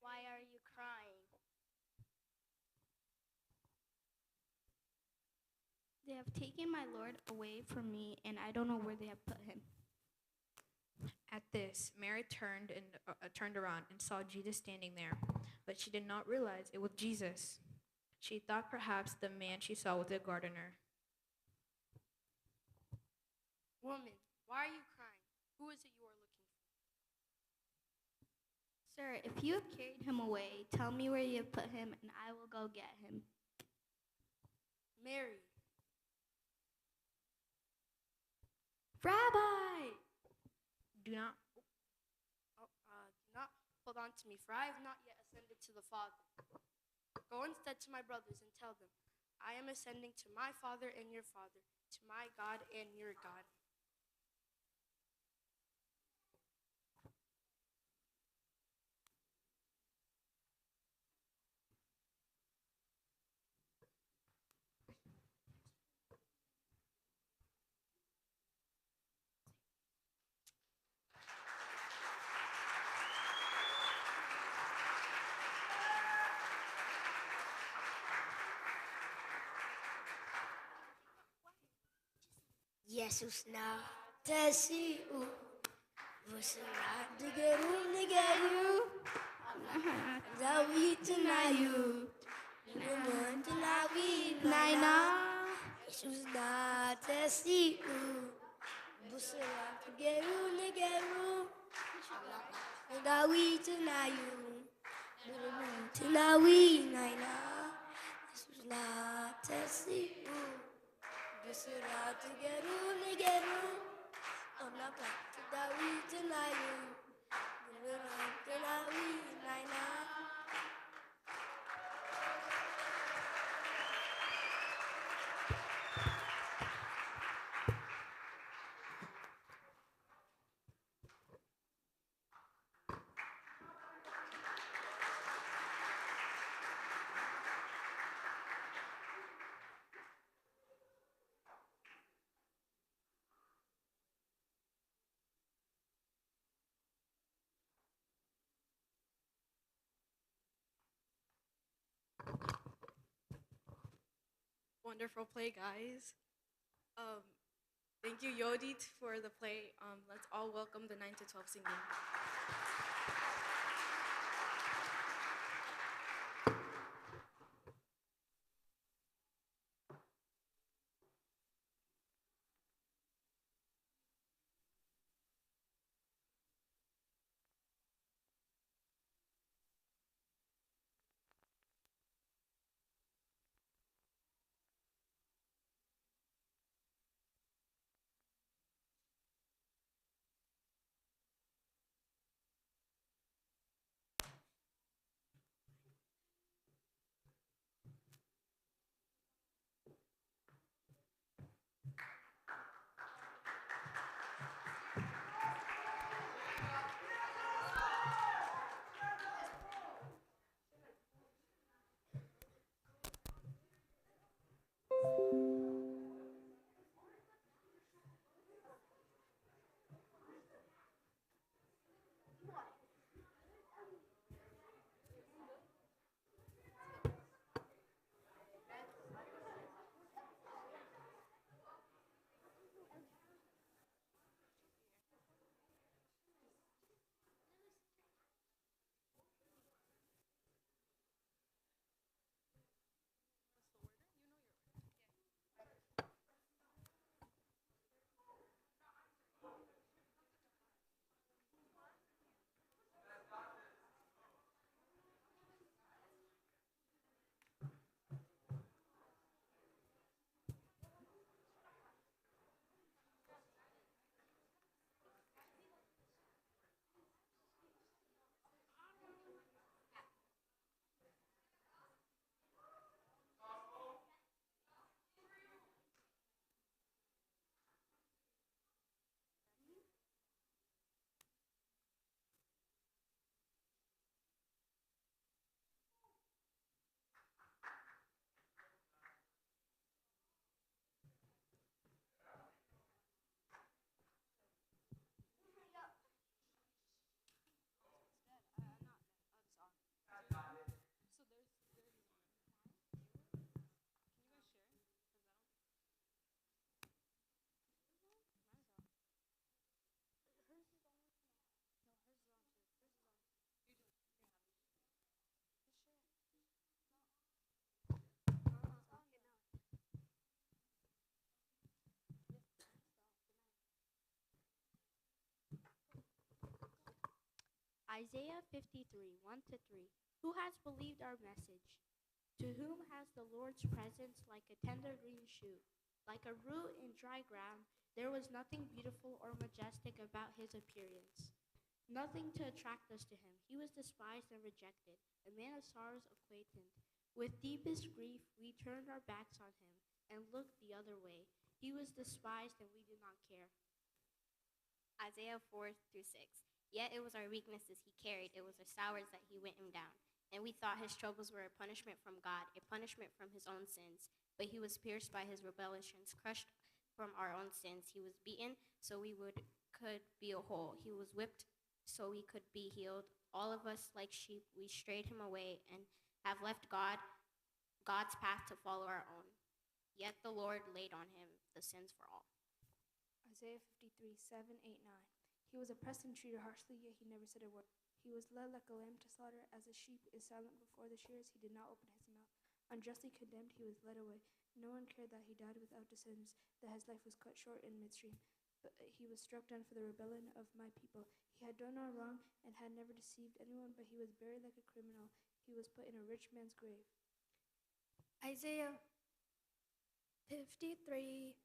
Speaker 2: why are you crying? They have taken my Lord away from me, and I don't know where they have put him.
Speaker 6: At this, Mary turned around and saw Jesus standing there, but she did not realize it was Jesus. She thought perhaps the man she saw was a gardener.
Speaker 5: Woman, why are you crying? Who is it you are looking for?
Speaker 2: Sir, if you have carried him away, tell me where you have put him, and I will go get him.
Speaker 5: Mary.
Speaker 2: Rabbi!
Speaker 5: Do not hold on to me, for I have not yet ascended to the Father. Go instead to my brothers and tell them, I am ascending to my Father and your Father, to my God and your God.
Speaker 7: Jesus na tesiu Vusra digeru Zawi tunayu Numun tunawi naina Jesus na tesiu Vusra digeru Zawi tunayu Numun tunawi naina Jesus na tesiu Busura togeru, on a path to Dawi Tanayu, Tanawi Naina.
Speaker 5: Wonderful play, guys. Thank you, Yodit, for the play. Let's all welcome the 9 to 12 singing.
Speaker 8: Isaiah 53, 1 to 3. Who has believed our message? To whom has the Lord's presence like a tender green shoot? Like a root in dry ground, there was nothing beautiful or majestic about his appearance. Nothing to attract us to him. He was despised and rejected, a man of sorrows, acquainted. With deepest grief, we turned our backs on him and looked the other way. He was despised and we did not care.
Speaker 9: Isaiah 4 through 6. Yet it was our weaknesses he carried, it was our sorrows that he went him down. And we thought his troubles were a punishment from God, a punishment from his own sins. But he was pierced by his rebellions, crushed from our own sins. He was beaten so we could be whole. He was whipped so we could be healed. All of us, like sheep, we strayed him away and have left God's path to follow our own. Yet the Lord laid on him the sins for all.
Speaker 10: Isaiah 53, 7, 8, 9. He was oppressed and treated harshly, yet he never said a word. He was led like a lamb to slaughter. As a sheep is silent before the shearers, he did not open his mouth. Unjustly condemned, he was led away. No one cared that he died without descendants, that his life was cut short in midstream. But he was struck down for the rebellion of my people. He had done no wrong and had never deceived anyone, but he was buried like a criminal. He was put in a rich man's grave.
Speaker 7: Isaiah 53,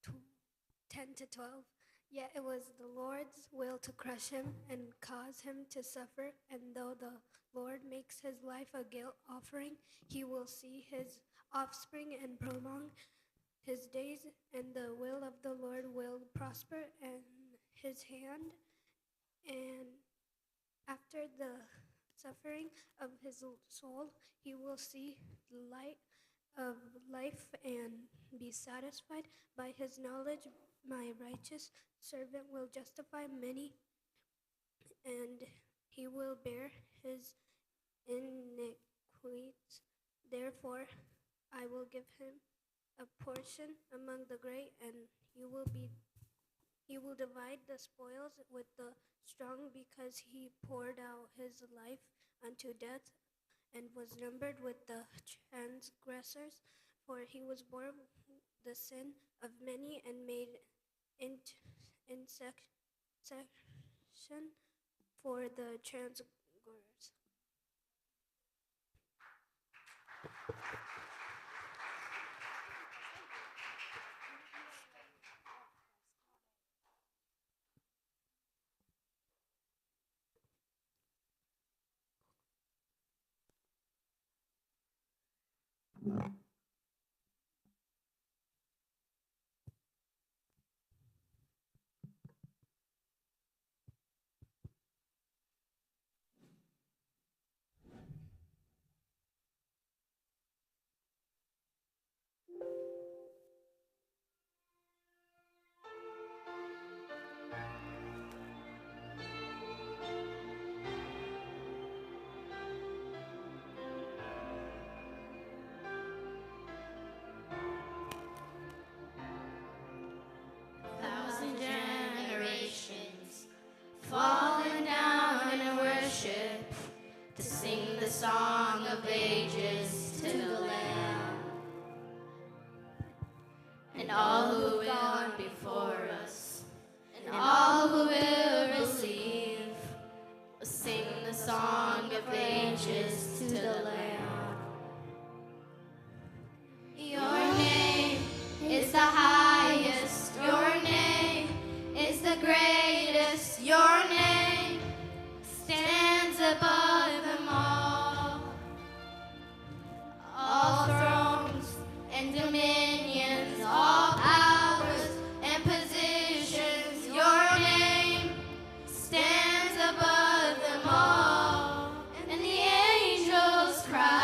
Speaker 7: 10 to 12. Yet it was the Lord's will to crush him and cause him to suffer. And though the Lord makes his life a guilt offering, he will see his offspring and prolong his days. And the will of the Lord will prosper in his hand. And after the suffering of his soul, he will see the light of life and be satisfied by his knowledge. My righteous servant will justify many, and he will bear his iniquities. Therefore, I will give him a portion among the great, and he will divide the spoils with the strong, because he poured out his life unto death and was numbered with the transgressors. For he was born the sin of many and made intercession for the transgressors.
Speaker 2: Falling down in worship to sing the song of ages to the Lamb. And all who have gone before us, and all who will receive, will sing the song of ages to the Lamb. Your name is the highest, your name is the greatest, your name stands above them all. All thrones and dominions, all powers and positions, your name stands above them all. And the angels cry.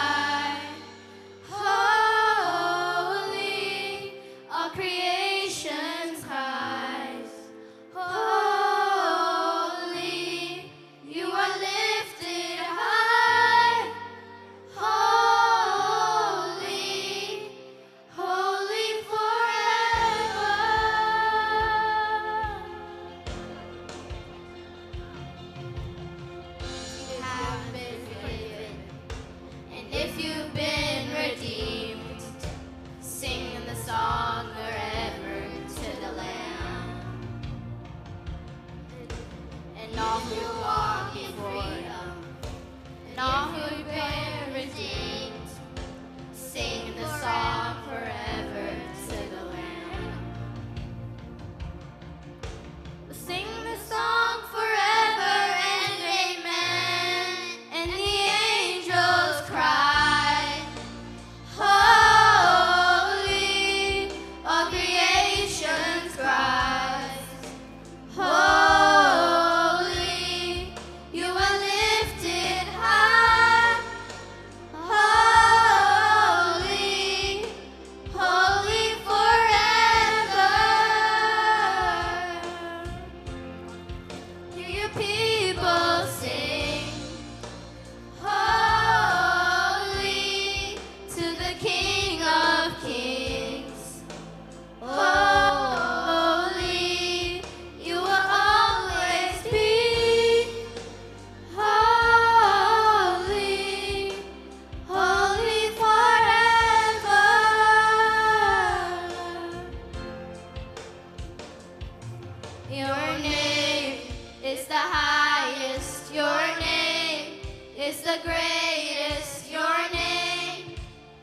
Speaker 2: is the greatest. Your name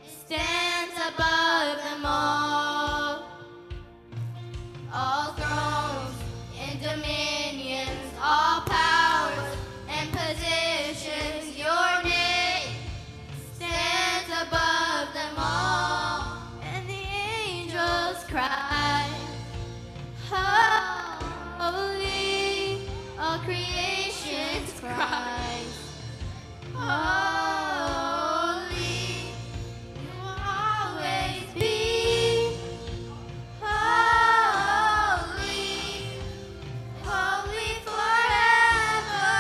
Speaker 2: stands above them all. All thrones and dominions, all powers and positions. Your name stands above them all. And the angels cry, holy, all creations cry, holy, you will always be holy, holy forever.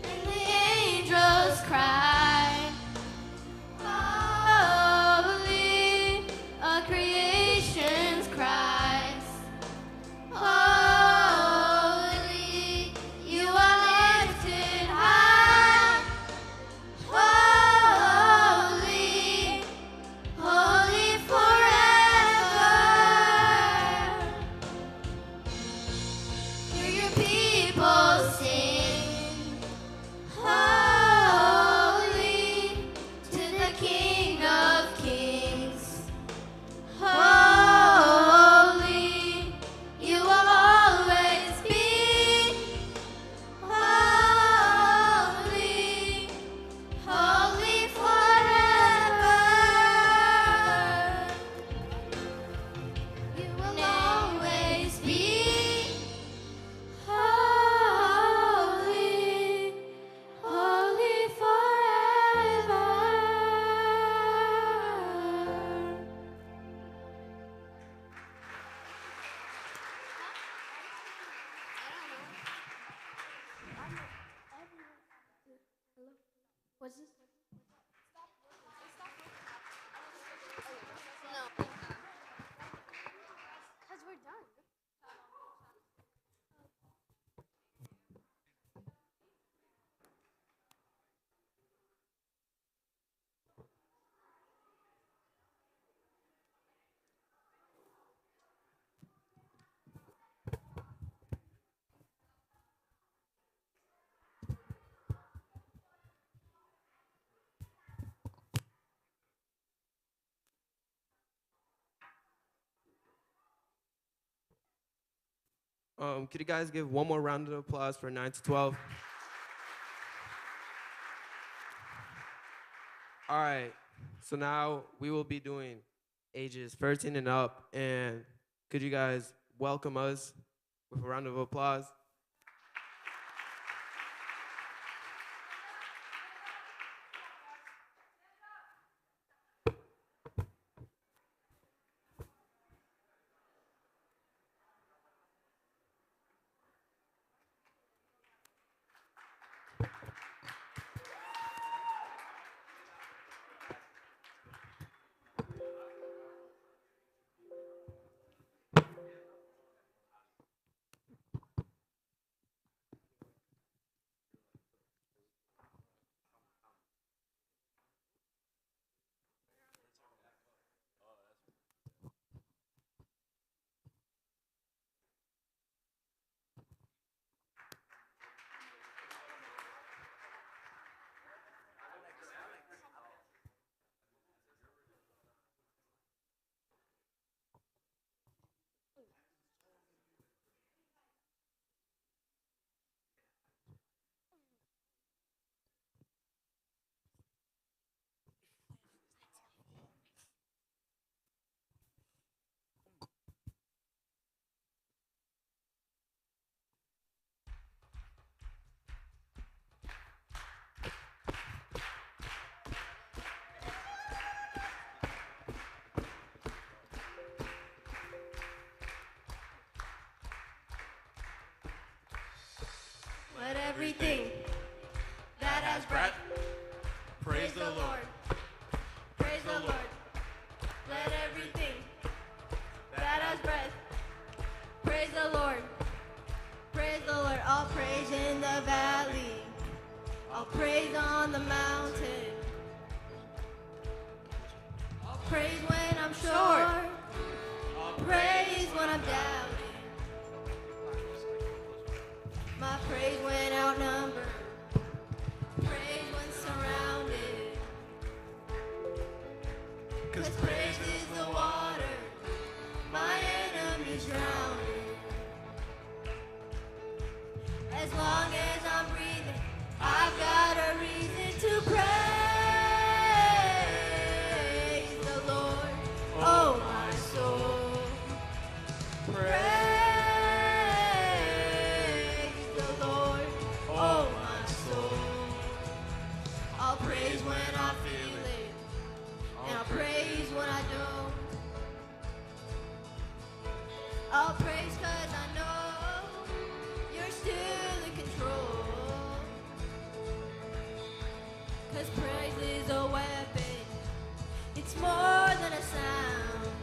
Speaker 2: And the angels cry, holy, all creations cries, holy, you are lifted high, holy, holy forever. Hear your people sing, holy, to the King of Kings. Holy, you will always be holy, holy forever. You will always be holy, holy forever.
Speaker 7: What's this?
Speaker 2: Because we're done.
Speaker 4: Could you guys give one more round of applause for 9 to 12? All right, so now we will be doing ages 13 and up, and could you guys welcome us with a round of applause?
Speaker 2: Let everything that has breath praise the Lord. Praise the Lord. Let everything that has breath praise the Lord. Praise the Lord. I'll praise in the valley. I'll praise on the mountain. I'll praise when I'm short. I'll praise when I'm doubting. My praise when outnumbered, praise when surrounded. 'Cause praise is the water my enemies drowning. As long as I'm breathing, I've got a reason to praise the Lord, oh my soul. Praise the Lord, oh my soul. I'll praise when I feel it, and I'll praise when I don't. I'll praise 'cause I know you're still in control. 'Cause praise is a weapon, it's more than a sound.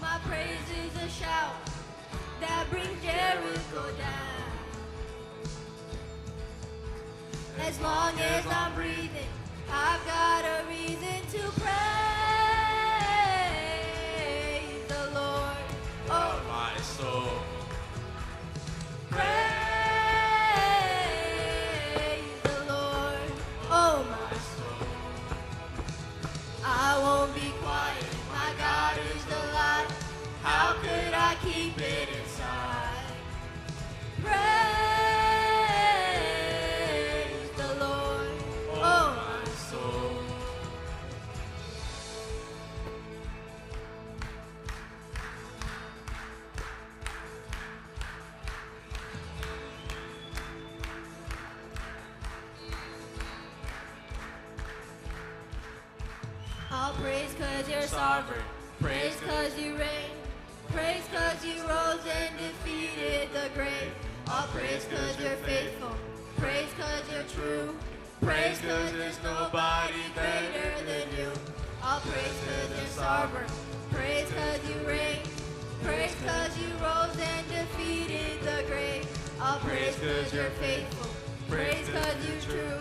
Speaker 2: My praise is a shout that brings Jericho down. As long as I'm breathing, I've got a reason to praise the Lord, oh
Speaker 11: my soul.
Speaker 2: praise the Lord, oh my soul. I won't be quiet, my God is the light. How could I keep it inside? Praise the Lord, oh my soul. I'll praise 'cause you're sovereign, praise 'cause you reign, praise 'cause you rose and defeated the grave. I'll praise 'cause you're faithful, praise 'cause you're true, praise 'cause there's nobody greater than you. I'll praise 'cause you're sovereign, praise 'cause you reign, praise 'cause you rose and defeated the grave. I'll praise 'cause you're faithful, praise 'cause you're true,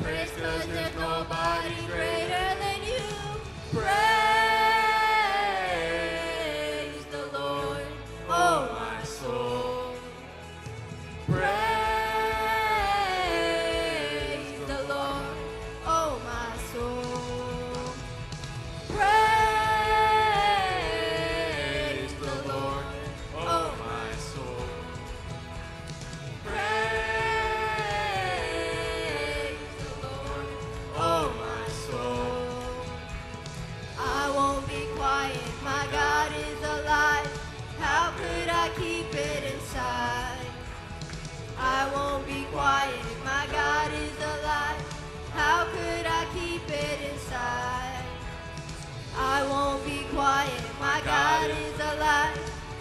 Speaker 2: praise 'cause there's nobody greater than you. Praise the Lord, oh my soul. Praise the Lord, oh my soul. Praise the Lord, oh my soul. Praise the Lord, oh my soul. I won't be quiet, my God is alive. How could I keep it inside? I won't be quiet, my God is alive. How could I keep it inside? I won't be quiet, my God is alive.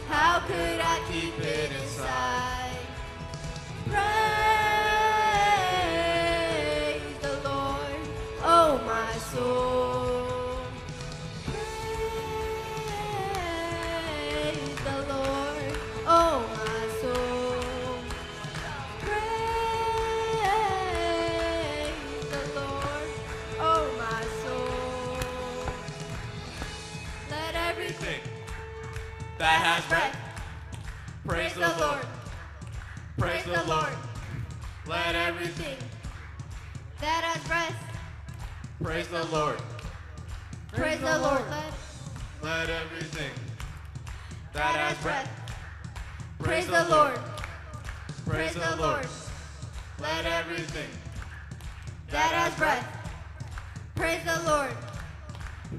Speaker 2: How could I keep it inside? Praise the Lord, oh my soul. Praise the Lord, oh my soul. Praise the Lord, oh my soul. Let everything
Speaker 11: That has breath.
Speaker 2: praise the Lord.
Speaker 11: Praise the Lord.
Speaker 2: Let everything that has breath
Speaker 11: Praise the Lord.
Speaker 2: praise the Lord.
Speaker 11: Let everything
Speaker 2: That has breath praise the Lord.
Speaker 11: Praise the Lord. Let everything
Speaker 2: That has breath praise the Lord.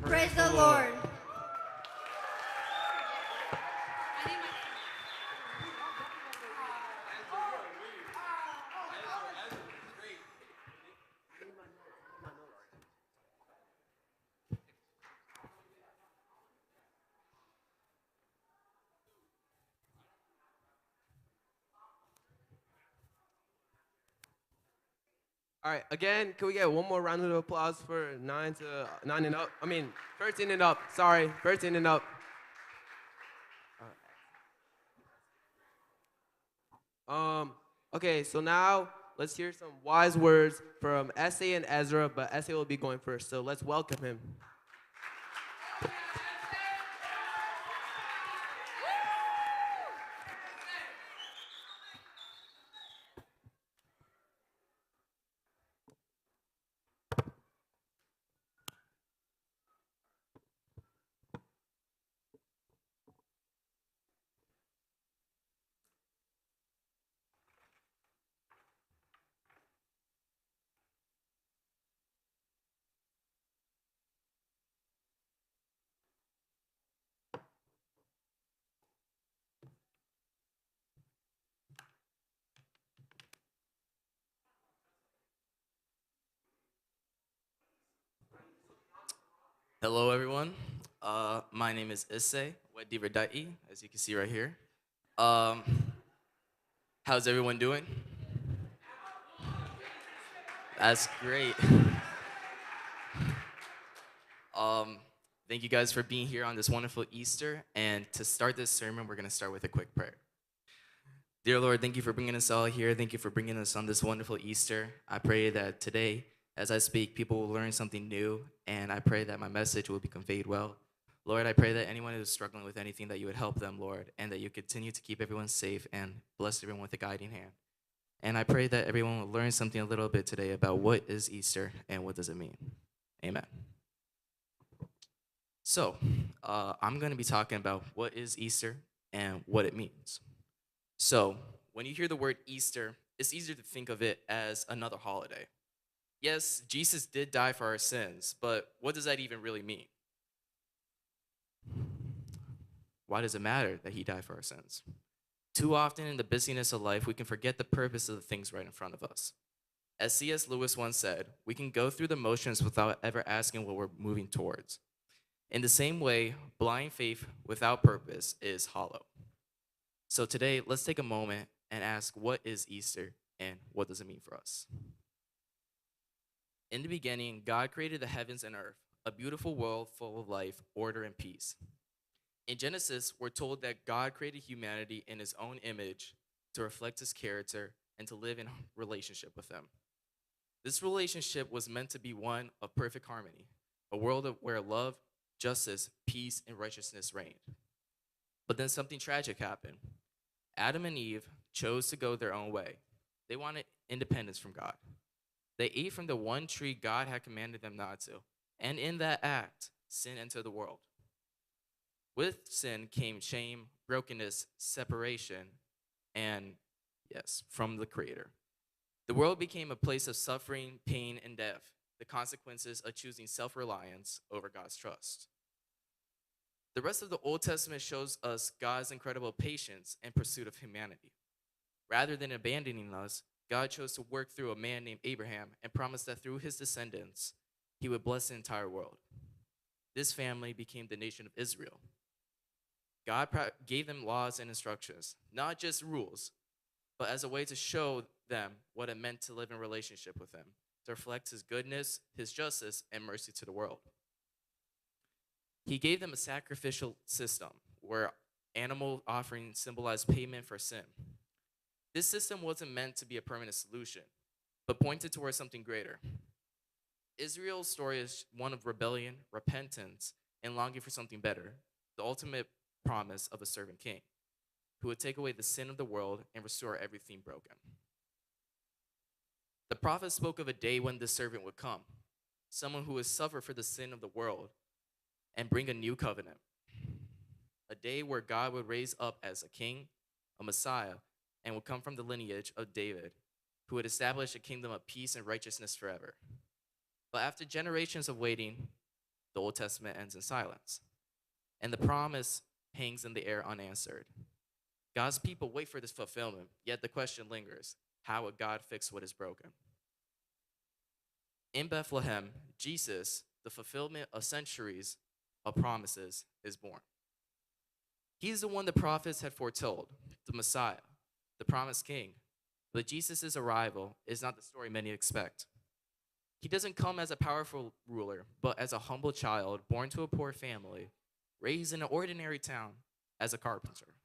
Speaker 2: Praise the Lord.
Speaker 4: All right, again, can we get one more round of applause for 9 and up? 13 and up. Sorry, 13 and up. Okay, so now let's hear some wise words from Essay and Ezra, but Essay will be going first, so let's welcome him.
Speaker 12: Hello, everyone. My name is Issei Wediverdai, as you can see right here. Um, how's everyone doing? That's great. Um, thank you guys for being here on this wonderful Easter. And to start this sermon, we're going to start with a quick prayer. Dear Lord, thank you for bringing us all here. Thank you for bringing us on this wonderful Easter. I pray that today, as I speak, people will learn something new, and I pray that my message will be conveyed well. Lord, I pray that anyone who's struggling with anything, that you would help them, Lord, and that you continue to keep everyone safe and bless everyone with a guiding hand. And I pray that everyone will learn something a little bit today about what is Easter and what does it mean. Amen. So, I'm going to be talking about what is Easter and what it means. So, when you hear the word Easter, it's easier to think of it as another holiday. Yes, Jesus did die for our sins, but what does that even really mean? Why does it matter that he died for our sins? Too often in the busyness of life, we can forget the purpose of the things right in front of us. As C.S. Lewis once said, we can go through the motions without ever asking what we're moving towards. In the same way, blind faith without purpose is hollow. So today, let's take a moment and ask, what is Easter and what does it mean for us? In the beginning, God created the heavens and earth, a beautiful world full of life, order, and peace. In Genesis, we're told that God created humanity in his own image to reflect his character and to live in relationship with him. This relationship was meant to be one of perfect harmony, a world where love, justice, peace, and righteousness reigned. But then something tragic happened. Adam and Eve chose to go their own way. They wanted independence from God. They ate from the one tree God had commanded them not to, and in that act, sin entered the world. With sin came shame, brokenness, separation, and yes, from the Creator. The world became a place of suffering, pain, and death, the consequences of choosing self-reliance over God's trust. The rest of the Old Testament shows us God's incredible patience and pursuit of humanity. Rather than abandoning us, God chose to work through a man named Abraham and promised that through his descendants, he would bless the entire world. This family became the nation of Israel. God gave them laws and instructions, not just rules, but as a way to show them what it meant to live in relationship with him, to reflect his goodness, his justice, and mercy to the world. He gave them a sacrificial system where animal offerings symbolized payment for sin. This system wasn't meant to be a permanent solution, but pointed towards something greater. Israel's story is one of rebellion, repentance, and longing for something better, the ultimate promise of a servant king who would take away the sin of the world and restore everything broken. The prophet spoke of a day when this servant would come, someone who would suffer for the sin of the world and bring a new covenant, a day where God would raise up as a king, a Messiah, and would come from the lineage of David, who would establish a kingdom of peace and righteousness forever. But after generations of waiting, the Old Testament ends in silence, and the promise hangs in the air unanswered. God's people wait for this fulfillment, yet the question lingers, how would God fix what is broken? In Bethlehem, Jesus, the fulfillment of centuries of promises, is born. He's the one the prophets had foretold, the Messiah, the promised king. But Jesus' arrival is not the story many expect. He doesn't come as a powerful ruler, but as a humble child born to a poor family, raised in an ordinary town as a carpenter.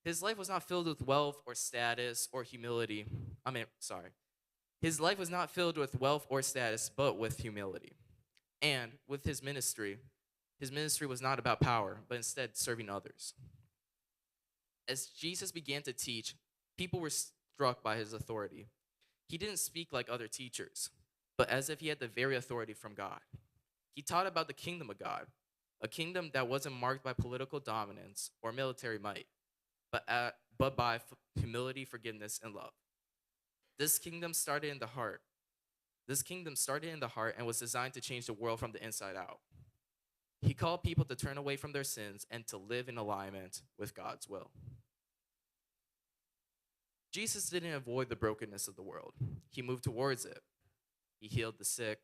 Speaker 12: His life was not filled with wealth or status or humility. His life was not filled with wealth or status, but with humility. And with his ministry was not about power, but instead serving others. As Jesus began to teach, people were struck by his authority. He didn't speak like other teachers, but as if he had the very authority from God. He taught about the kingdom of God, a kingdom that wasn't marked by political dominance or military might, but by humility, forgiveness, and love. This kingdom started in the heart. And was designed to change the world from the inside out. He called people to turn away from their sins and to live in alignment with God's will. Jesus didn't avoid the brokenness of the world. He moved towards it. He healed the sick,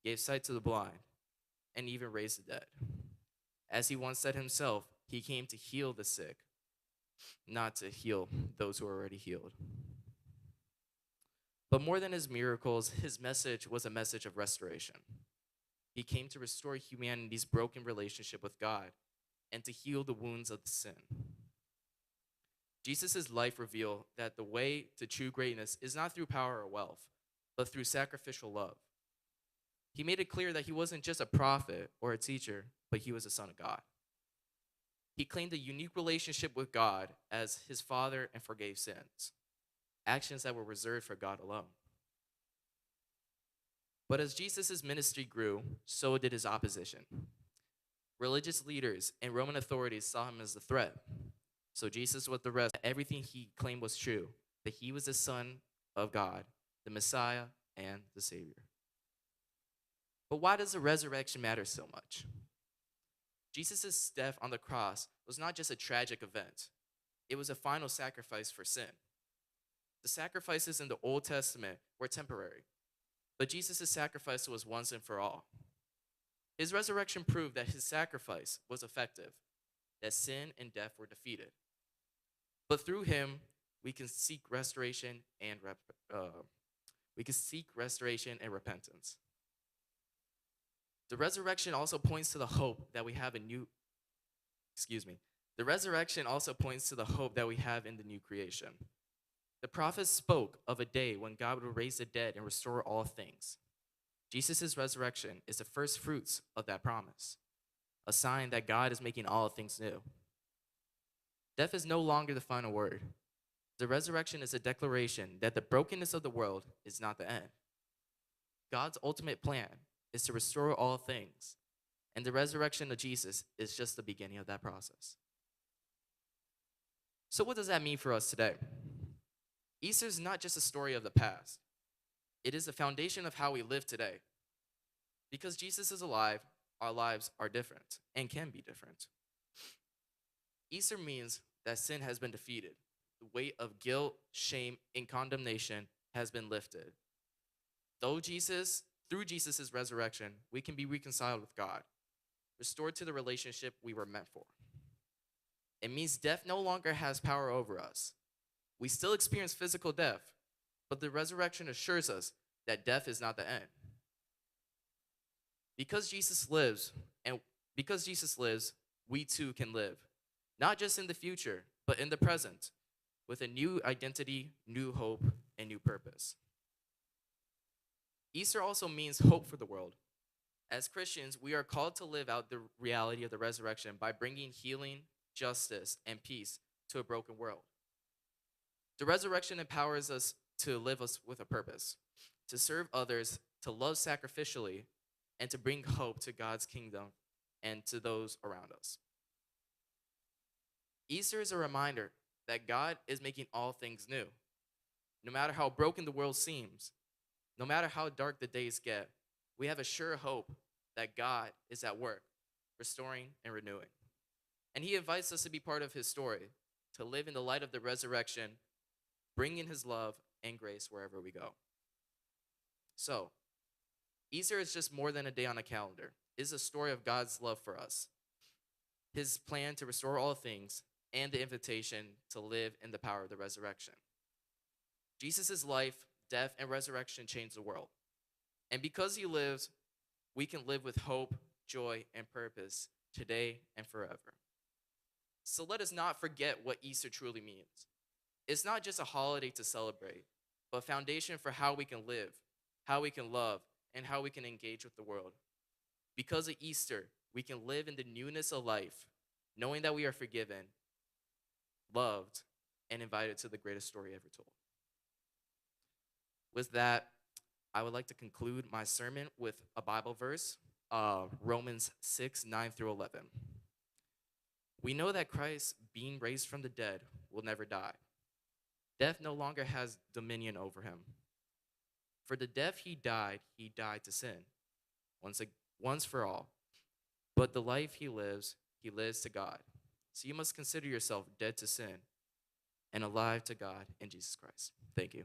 Speaker 12: gave sight to the blind, and even raise the dead. As he once said himself, he came to heal the sick, not to heal those who are already healed. But more than his miracles, his message was a message of restoration. He came to restore humanity's broken relationship with God and to heal the wounds of the sin. Jesus' life revealed that the way to true greatness is not through power or wealth, but through sacrificial love. He made it clear that he wasn't just a prophet or a teacher, but he was a son of God. He claimed a unique relationship with God as his Father and forgave sins, actions that were reserved for God alone. But as Jesus' ministry grew, so did his opposition. Religious leaders and Roman authorities saw him as a threat. So Jesus, with the rest, everything he claimed was true, that he was the Son of God, the Messiah, and the Savior. But why does the resurrection matter so much? Jesus' death on the cross was not just a tragic event. It was a final sacrifice for sin. The sacrifices in the Old Testament were temporary, but Jesus' sacrifice was once and for all. His resurrection proved that his sacrifice was effective, that sin and death were defeated. But through him, we can seek restoration and repentance. The resurrection also points to the hope that we have in The resurrection also points to the hope that we have in the new creation. The prophets spoke of a day when God would raise the dead and restore all things. Jesus' resurrection is the first fruits of that promise, a sign that God is making all things new. Death is no longer the final word. The resurrection is a declaration that the brokenness of the world is not the end. God's ultimate plan is to restore all things, and the resurrection of Jesus is just the beginning of that process. So what does that mean for us today? Easter is not just a story of the past. It is the foundation of how we live today. Because Jesus is alive, our lives are different and can be different. Easter means that sin has been defeated. The weight of guilt, shame, and condemnation has been lifted. Through Jesus' resurrection, we can be reconciled with God, restored to the relationship we were meant for. It means death no longer has power over us. We still experience physical death, but the resurrection assures us that death is not the end. Because Jesus lives, we too can live, not just in the future, but in the present, with a new identity, new hope, and new purpose. Easter also means hope for the world. As Christians, we are called to live out the reality of the resurrection by bringing healing, justice, and peace to a broken world. The resurrection empowers us to live with a purpose, to serve others, to love sacrificially, and to bring hope to God's kingdom and to those around us. Easter is a reminder that God is making all things new. No matter how broken the world seems, no matter how dark the days get, we have a sure hope that God is at work, restoring and renewing. And he invites us to be part of his story, to live in the light of the resurrection, bringing his love and grace wherever we go. So, Easter is just more than a day on a calendar. It is a story of God's love for us, his plan to restore all things, and the invitation to live in the power of the resurrection. Jesus' life, death, and resurrection changed the world. And because he lives, we can live with hope, joy, and purpose today and forever. So let us not forget what Easter truly means. It's not just a holiday to celebrate, but a foundation for how we can live, how we can love, and how we can engage with the world. Because of Easter, we can live in the newness of life, knowing that we are forgiven, loved, and invited to the greatest story ever told. With that, I would like to conclude my sermon with a Bible verse, Romans 6:9-11. We know that Christ, being raised from the dead, will never die. Death no longer has dominion over him. For the death he died to sin, once for all. But the life he lives to God. So you must consider yourself dead to sin and alive to God in Jesus Christ. Thank you.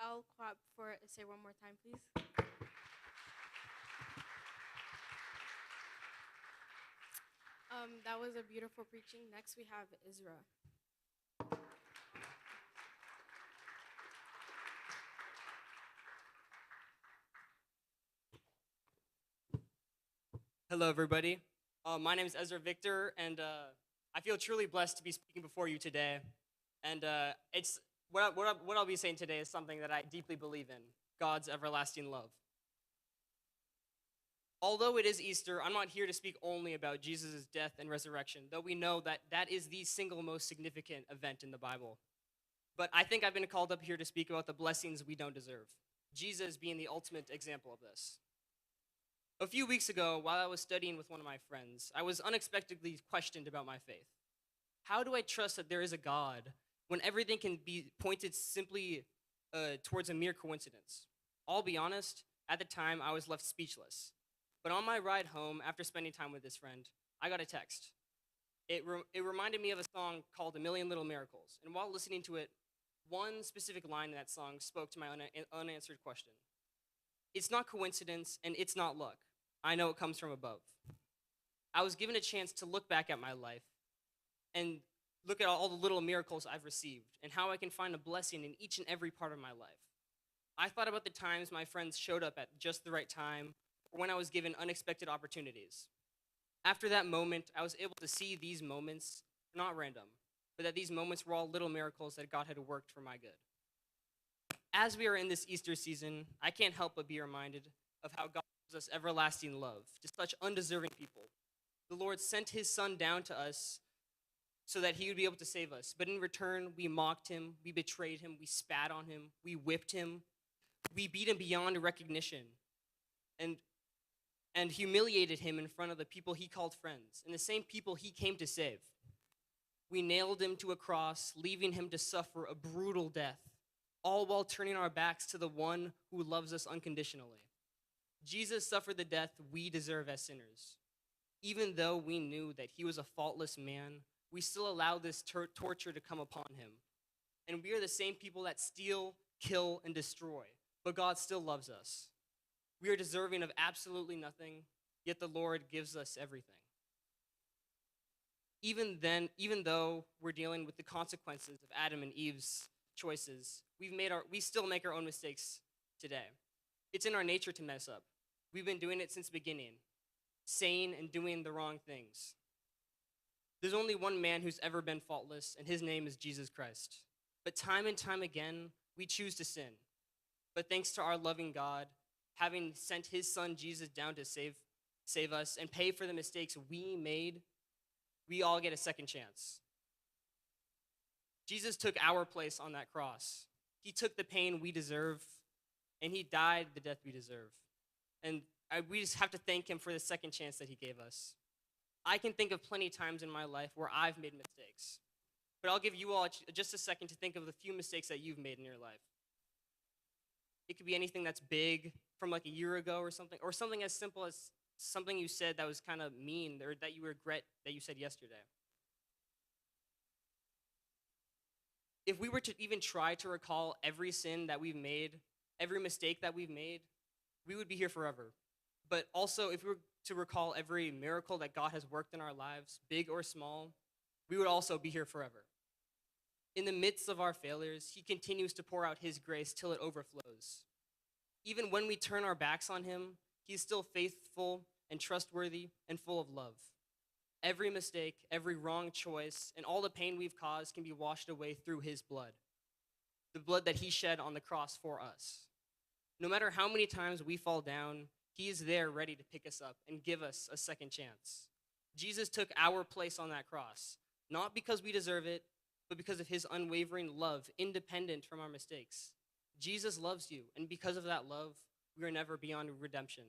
Speaker 5: I'll clap for say one more time, please. That was a beautiful preaching. Next, we have Isra.
Speaker 13: Hello, everybody. My name is Ezra Victor, and I feel truly blessed to be speaking before you today. And it's what I'll be saying today is something that I deeply believe in: God's everlasting love. Although it is Easter, I'm not here to speak only about Jesus' death and resurrection, though we know that that is the single most significant event in the Bible. But I think I've been called up here to speak about the blessings we don't deserve, Jesus being the ultimate example of this. A few weeks ago, while I was studying with one of my friends, I was unexpectedly questioned about my faith. How do I trust that there is a God when everything can be pointed simply towards a mere coincidence? I'll be honest, at the time, I was left speechless. But on my ride home, after spending time with this friend, I got a text. It reminded me of a song called A Million Little Miracles. And while listening to it, one specific line in that song spoke to my unanswered question. It's not coincidence, and it's not luck. I know it comes from above. I was given a chance to look back at my life and look at all the little miracles I've received and how I can find a blessing in each and every part of my life. I thought about the times my friends showed up at just the right time or when I was given unexpected opportunities. After that moment, I was able to see these moments, not random, but that these moments were all little miracles that God had worked for my good. As we are in this Easter season, I can't help but be reminded of how God gives us everlasting love to such undeserving people. The Lord sent his Son down to us so that he would be able to save us. But in return, we mocked him, we betrayed him, we spat on him, we whipped him, we beat him beyond recognition, and humiliated him in front of the people he called friends, and the same people he came to save. We nailed him to a cross, leaving him to suffer a brutal death, all while turning our backs to the one who loves us unconditionally. Jesus suffered the death we deserve as sinners. Even though we knew that he was a faultless man, we still allowed this torture to come upon him. And we are the same people that steal, kill, and destroy, but God still loves us. We are deserving of absolutely nothing, yet the Lord gives us everything. Even though we're dealing with the consequences of Adam and Eve's choices, we still make our own mistakes today. It's in our nature to mess up. We've been doing it since the beginning, saying and doing the wrong things. There's only one man who's ever been faultless, and his name is Jesus Christ. But time and time again, we choose to sin. But thanks to our loving God, having sent his son Jesus down to save us and pay for the mistakes we made, we all get a second chance. Jesus took our place on that cross. He took the pain we deserve, and he died the death we deserve. And we just have to thank him for the second chance that he gave us. I can think of plenty of times in my life where I've made mistakes. But I'll give you all just a second to think of the few mistakes that you've made in your life. It could be anything that's big from like a year ago or something as simple as something you said that was kind of mean or that you regret that you said yesterday. If we were to even try to recall every sin that we've made, every mistake that we've made, we would be here forever. But also, if we were to recall every miracle that God has worked in our lives, big or small, we would also be here forever. In the midst of our failures, he continues to pour out his grace till it overflows. Even when we turn our backs on him, he's still faithful and trustworthy and full of love. Every mistake, every wrong choice, and all the pain we've caused can be washed away through his blood, the blood that he shed on the cross for us. No matter how many times we fall down, he is there ready to pick us up and give us a second chance. Jesus took our place on that cross, not because we deserve it, but because of his unwavering love, independent from our mistakes. Jesus loves you, and because of that love, we are never beyond redemption.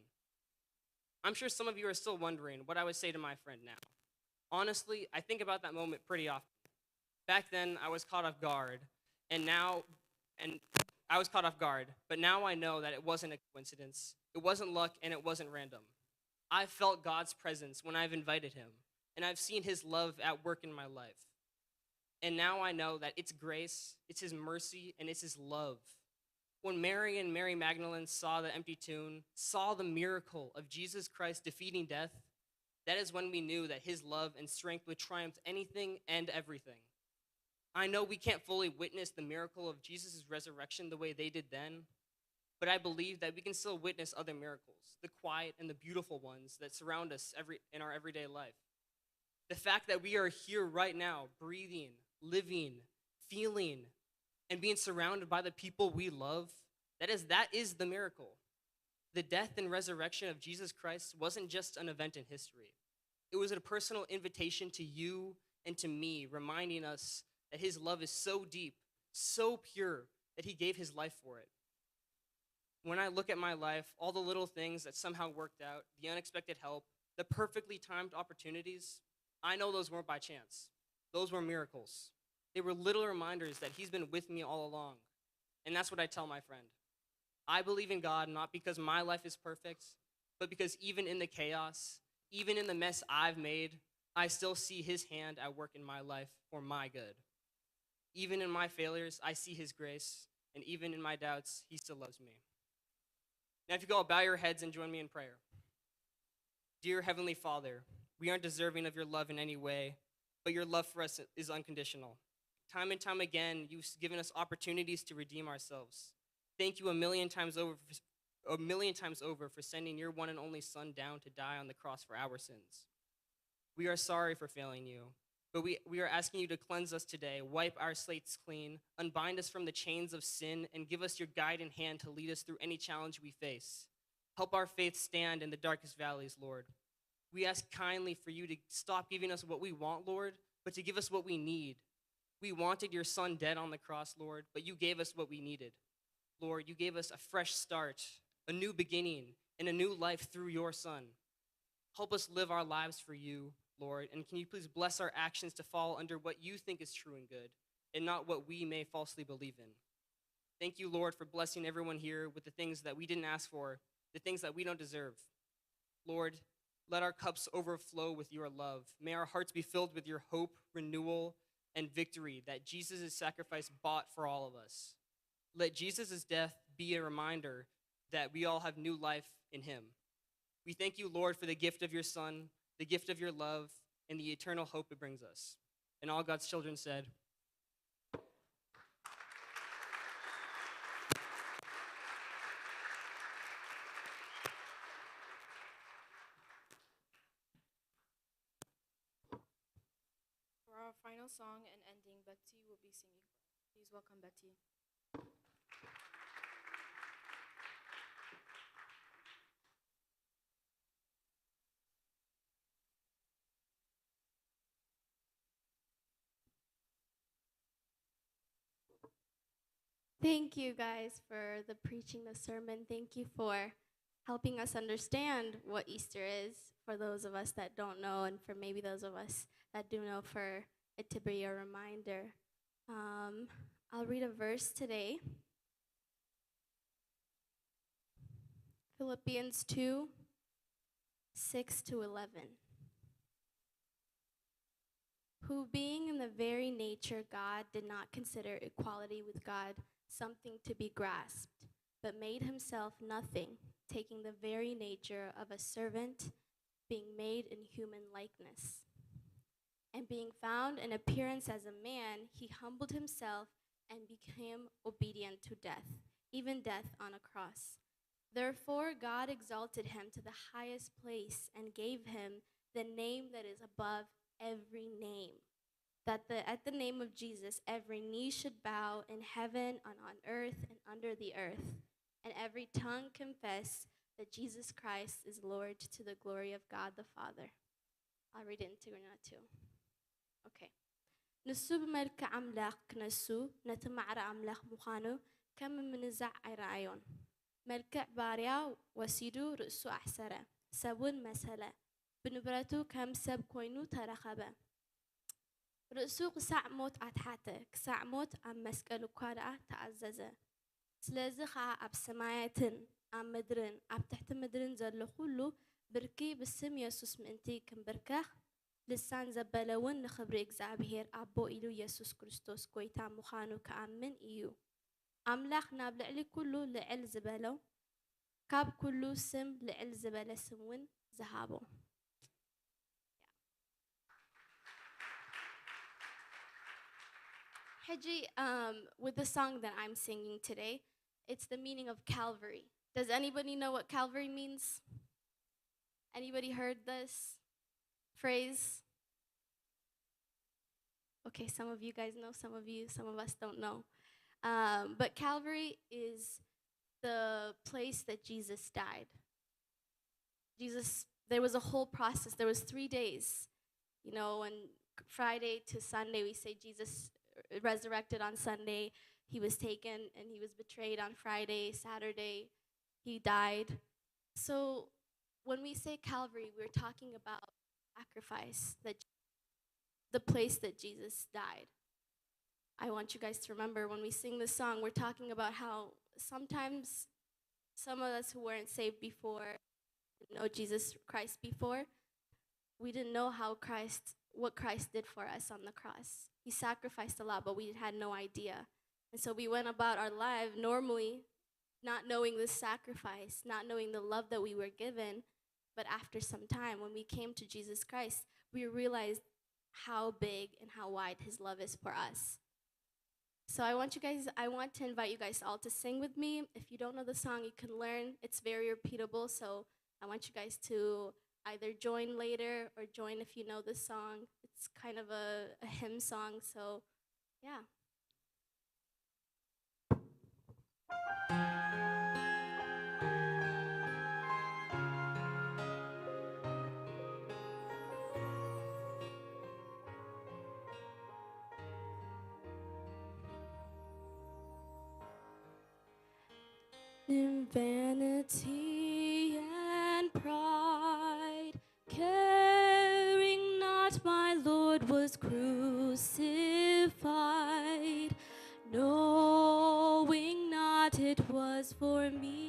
Speaker 13: I'm sure some of you are still wondering what I would say to my friend now. Honestly, I think about that moment pretty often. Back then, I was caught off guard, but now I know that it wasn't a coincidence, it wasn't luck, and it wasn't random. I felt God's presence when I've invited him, and I've seen his love at work in my life. And now I know that it's grace, it's his mercy, and it's his love When Mary and Mary Magdalene saw the empty tomb, saw the miracle of Jesus Christ defeating death, that is when we knew that his love and strength would triumph anything and everything. I know we can't fully witness the miracle of Jesus' resurrection the way they did then, but I believe that we can still witness other miracles, the quiet and the beautiful ones that surround us in our everyday life. The fact that we are here right now, breathing, living, feeling, and being surrounded by the people we love, that is the miracle. The death and resurrection of Jesus Christ wasn't just an event in history. It was a personal invitation to you and to me, reminding us that his love is so deep, so pure, that he gave his life for it. When I look at my life, all the little things that somehow worked out, the unexpected help, the perfectly timed opportunities, I know those weren't by chance. Those were miracles. They were little reminders that he's been with me all along. And that's what I tell my friend. I believe in God not because my life is perfect, but because even in the chaos, even in the mess I've made, I still see his hand at work in my life for my good. Even in my failures, I see his grace, and even in my doubts, he still loves me. Now, if you go, bow your heads and join me in prayer. Dear Heavenly Father, we aren't deserving of your love in any way, but your love for us is unconditional. Time and time again, you've given us opportunities to redeem ourselves. Thank you a million times over for sending your one and only Son down to die on the cross for our sins. We are sorry for failing you, but we are asking you to cleanse us today, wipe our slates clean, unbind us from the chains of sin, and give us your guiding hand to lead us through any challenge we face. Help our faith stand in the darkest valleys, Lord. We ask kindly for you to stop giving us what we want, Lord, but to give us what we need. We wanted your Son dead on the cross, Lord, but you gave us what we needed. Lord, you gave us a fresh start, a new beginning, and a new life through your Son. Help us live our lives for you, Lord, and can you please bless our actions to fall under what you think is true and good, and not what we may falsely believe in. Thank you, Lord, for blessing everyone here with the things that we didn't ask for, the things that we don't deserve. Lord, let our cups overflow with your love. May our hearts be filled with your hope, renewal, and victory that Jesus' sacrifice bought for all of us. Let Jesus' death be a reminder that we all have new life in him. We thank you, Lord, for the gift of your Son, the gift of your love, and the eternal hope it brings us. And all God's children said,
Speaker 5: For our final song and ending, Betsy will be singing for us. Please welcome Betsy.
Speaker 9: Thank you guys for the preaching the sermon. Thank you for helping us understand what Easter is for those of us that don't know, and for maybe those of us that do know, for it to be a reminder. I'll read a verse today. Philippians 2, 6 to 11. Who being in the very nature God did not consider equality with God something to be grasped, but made himself nothing, taking the very nature of a servant, being made in human likeness. And being found in appearance as a man, he humbled himself and became obedient to death, even death on a cross. Therefore God exalted him to the highest place and gave him the name that is above every name, that at the name of Jesus every knee should bow in heaven and on earth and under the earth, and every tongue confess that Jesus Christ is Lord, to the glory of God the Father. I'll read it in Tigrinya too. Okay. ንሱ ብመልክዕ ኣምላኽ ክነሱ ነቲ ማዕረ ኣምላኽ ምዃኑ ከም ምንዛዕ ኣይረኣዮን መልክዕ ባርያ ወሲዱ ርእሱ ኣሕሰረ ሰብን መሰለ ብንብረቱ ከም ሰብ ኮይኑ ተረኸበ ርእሱ ክሳዕ ሞት ኣትሓተ ክሳዕ ሞት ኣብ መስቀል እኳ ደኣ ተኣዘዘ ስለዚ ከዓ ኣብ ሰማያትን ኣብ ምድርን ኣብ ትሕቲ ምድርን ዘሎ ኩሉ ብርኪ ብስም ኢየሱስ ምእንቲ ክንብርከኽ ልሳን ዘበለ እውን ንኽብሪ እግዚኣብሔር ኣቦ ኢሉ ኢየሱስ ክርስቶስ ጎይታ ምዃኑ ከኣምን እዩ
Speaker 8: ኣምላኽና ብልዕሊ ኩሉ ልዕል ዝበሎ ካብ ኩሉ ስም ልዕል ዝበለ ስም እውን ዝሃቦ ሕጂ with the song that I'm singing today, it's the meaning of Calvary. Does anybody know what Calvary means? Anybody heard this phrase? Okay, some of you guys know, some of us don't know. But Calvary is the place that Jesus died. There was a whole process. There was 3 days. You know, when Friday to Sunday, we say Jesus resurrected on Sunday. He was taken and he was betrayed on Friday. Saturday, he died. So when we say Calvary, we're talking about sacrifice, the place that Jesus died. I want you guys to remember when we sing this song, we're talking about how sometimes some of us who weren't saved before, didn't know Jesus Christ before, we didn't know what Christ did for us on the cross. He sacrificed a lot, but we had no idea. And so we went about our life normally, not knowing this sacrifice, not knowing the love that we were given. But after some time, when we came to Jesus Christ, we realized how big and how wide his love is for us. So I want to invite you guys all to sing with me. If you don't know the song, you can learn. It's very repeatable, so I want you guys to either join later or join if you know the song. It's kind of a hymn song, so yeah. In vanity and pride, caring not my Lord was crucified, knowing not it was for me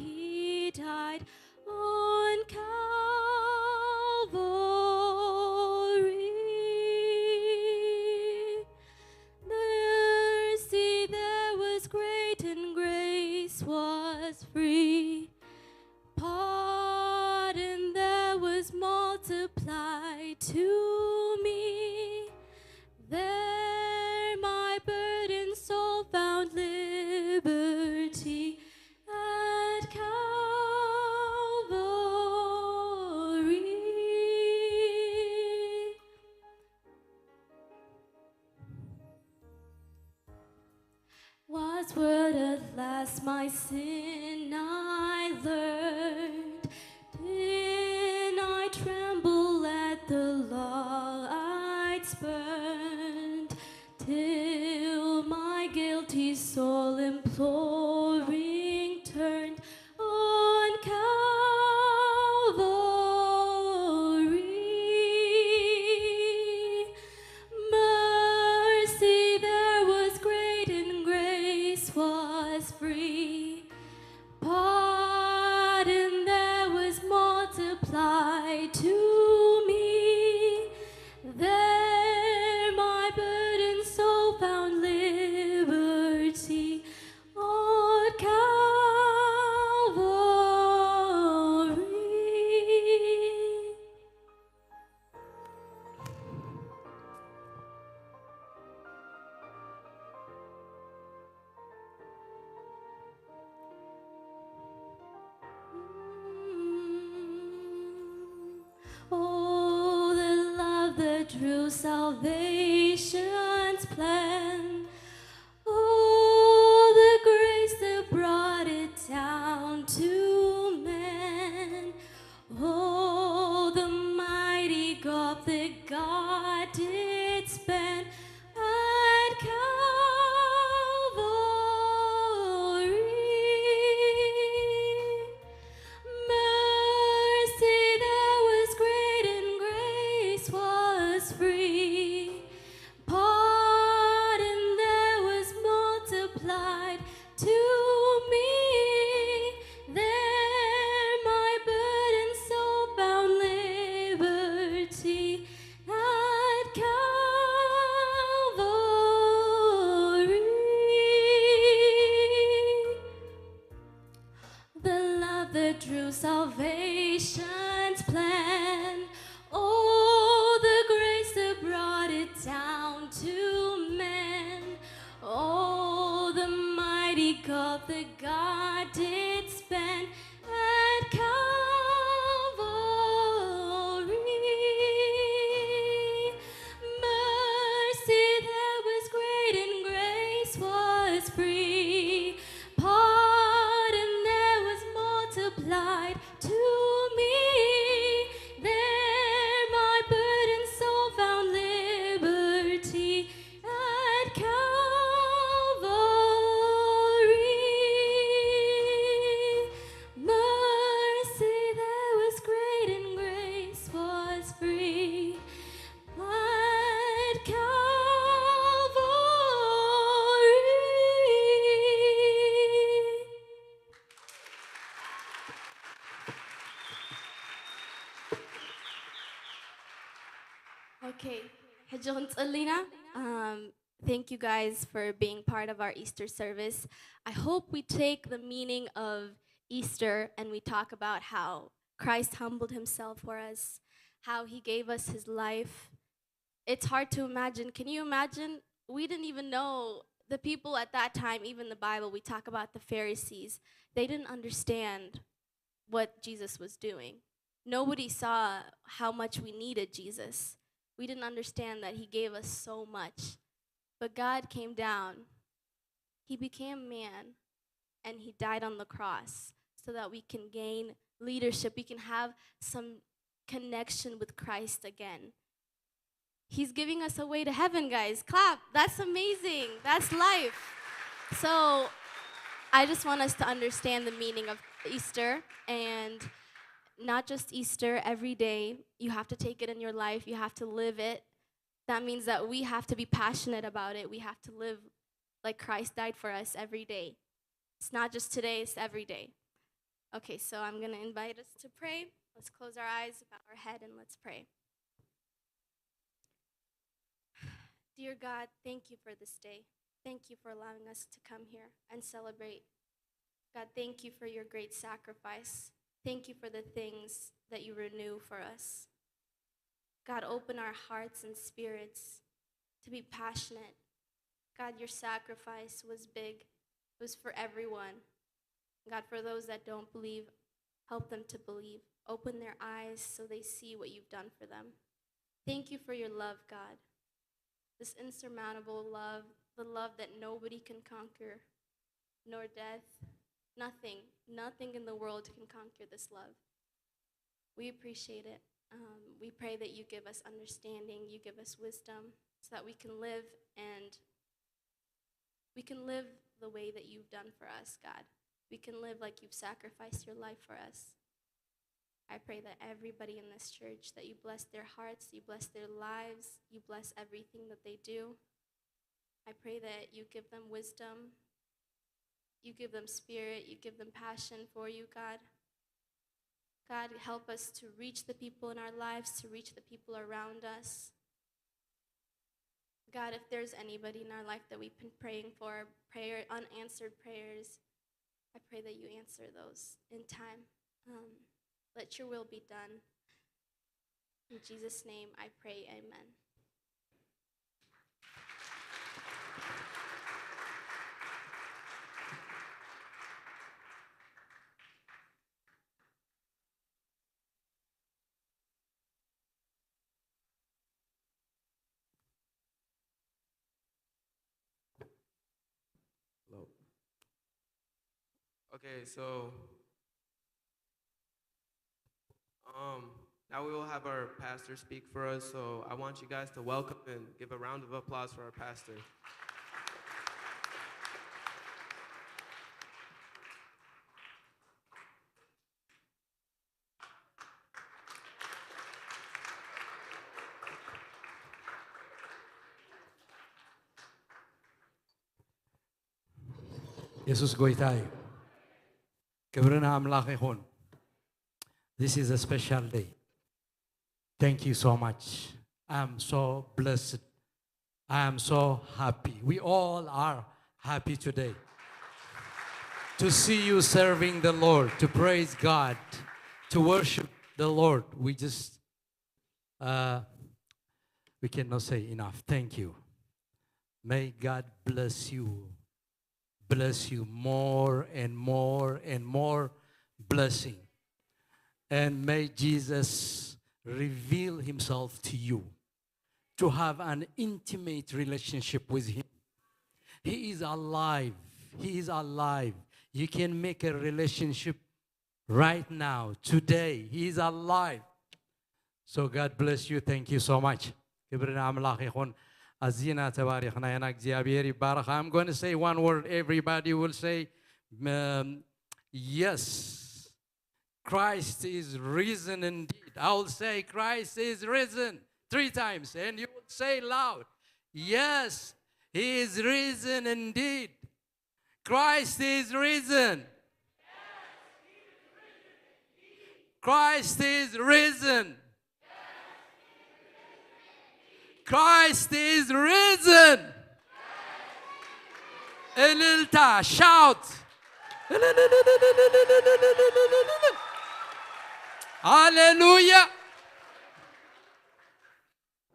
Speaker 8: he died on Calvary. Mercy there was great and grace was free. Pardon there was multiplied to me. There my burdened soul found liberty at Calvary. Was word at last my sin I learned? Did I tremble at the law I'd spurned? Till my guilty soul imploring turned on Calvary. Mercy there was great and grace was free. Pardon there was multiplied to me. There my burdened soul found liberty on Calvary. Oh, the love that drew salvation's plan. Oh, the grace that brought it down to man. Oh, the mighty gulf that God did spend at Calvary. Mercy there was great and grace was free. Pardon there was multiplied to me. There my burdened soul found liberty at Calvary.
Speaker 2: true salvation's plan. Oh, the grace that brought it down to men. Oh, the mighty gulf that God did spend at Calvary. Mercy that was great and grace was free. Pardon that was multiplied to me. There my burdened soul found liberty at Calvary. Mercy that was great and grace was free at Calvary.
Speaker 8: Okay, Hajjon Alina, thank you guys for being part of our Easter service. I hope we take the meaning of Easter and we talk about how Christ humbled himself for us, how he gave us his life. It's hard to imagine. Can you imagine? We didn't even know the people at that time, even the Bible, we talk about the Pharisees, they didn't understand what Jesus was doing. Nobody saw how much we needed Jesus. We didn't understand that he gave us so much. But God came down. He became man, and he died on the cross so that we can gain leadership. We can have some connection with Christ again. He's giving us a way to heaven, guys. Clap. That's amazing. That's life. So I just want us to understand the meaning of Easter, and not just Easter, every day. You have to take it in your life. You have to live it. That means that we have to be passionate about it. We have to live like Christ died for us every day. It's not just today, it's every day. Okay, so I'm going to invite us to pray. Let's close our eyes, bow our head, and let's pray. Dear God, thank you for this day. Thank you for allowing us to come here and celebrate. God, thank you for your great sacrifice. Thank you for the things that you renew for us. God, open our hearts and spirits to be passionate. God, your sacrifice was big. It was for everyone. God, for those that don't believe, help them to believe. Open their eyes so they see what you've done for them. Thank you for your love, God. This insurmountable love, the love that nobody can conquer, nor death, nothing in the world can conquer this love. We appreciate it. We pray that you give us understanding, you give us wisdom, so that we can live the way that you've done for us, God. We can live like you've sacrificed your life for us. I pray that everybody in this church, that you bless their hearts, you bless their lives, you bless everything that they do. I pray that you give them wisdom, you give them spirit, you give them passion for you, God. God, help us to reach the people in our lives, to reach the people around us. God, if there's anybody in our life that we've been praying for, unanswered prayers, I pray that you answer those in time. Let your will be done. In Jesus' name I pray, amen.
Speaker 4: Hello. Okay, so now we will have our pastor speak for us. So I want you guys to welcome and give a round of applause for our pastor.
Speaker 14: ኢየሱስ ጌታ እዩ ክብርን አምላክ ይሁን This is a special day. Thank you so much. I am so blessed. I am so happy. We all are happy today. to see you serving the Lord, to praise God, to worship the Lord. We cannot say enough. Thank you. May God bless you more and more and more blessing. And may Jesus reveal himself to you, to have an intimate relationship with him. He is alive. He is alive. You can make a relationship right now, today. He is alive. So God bless you. Thank you so much. I'm going to say one word. Everybody will say, yes, Christ is risen indeed. I will say, Christ is risen 3 times. And you will say loud, yes, he is risen indeed. Christ is risen. Christ is risen. Christ is risen. Elilta, shout. Hallelujah.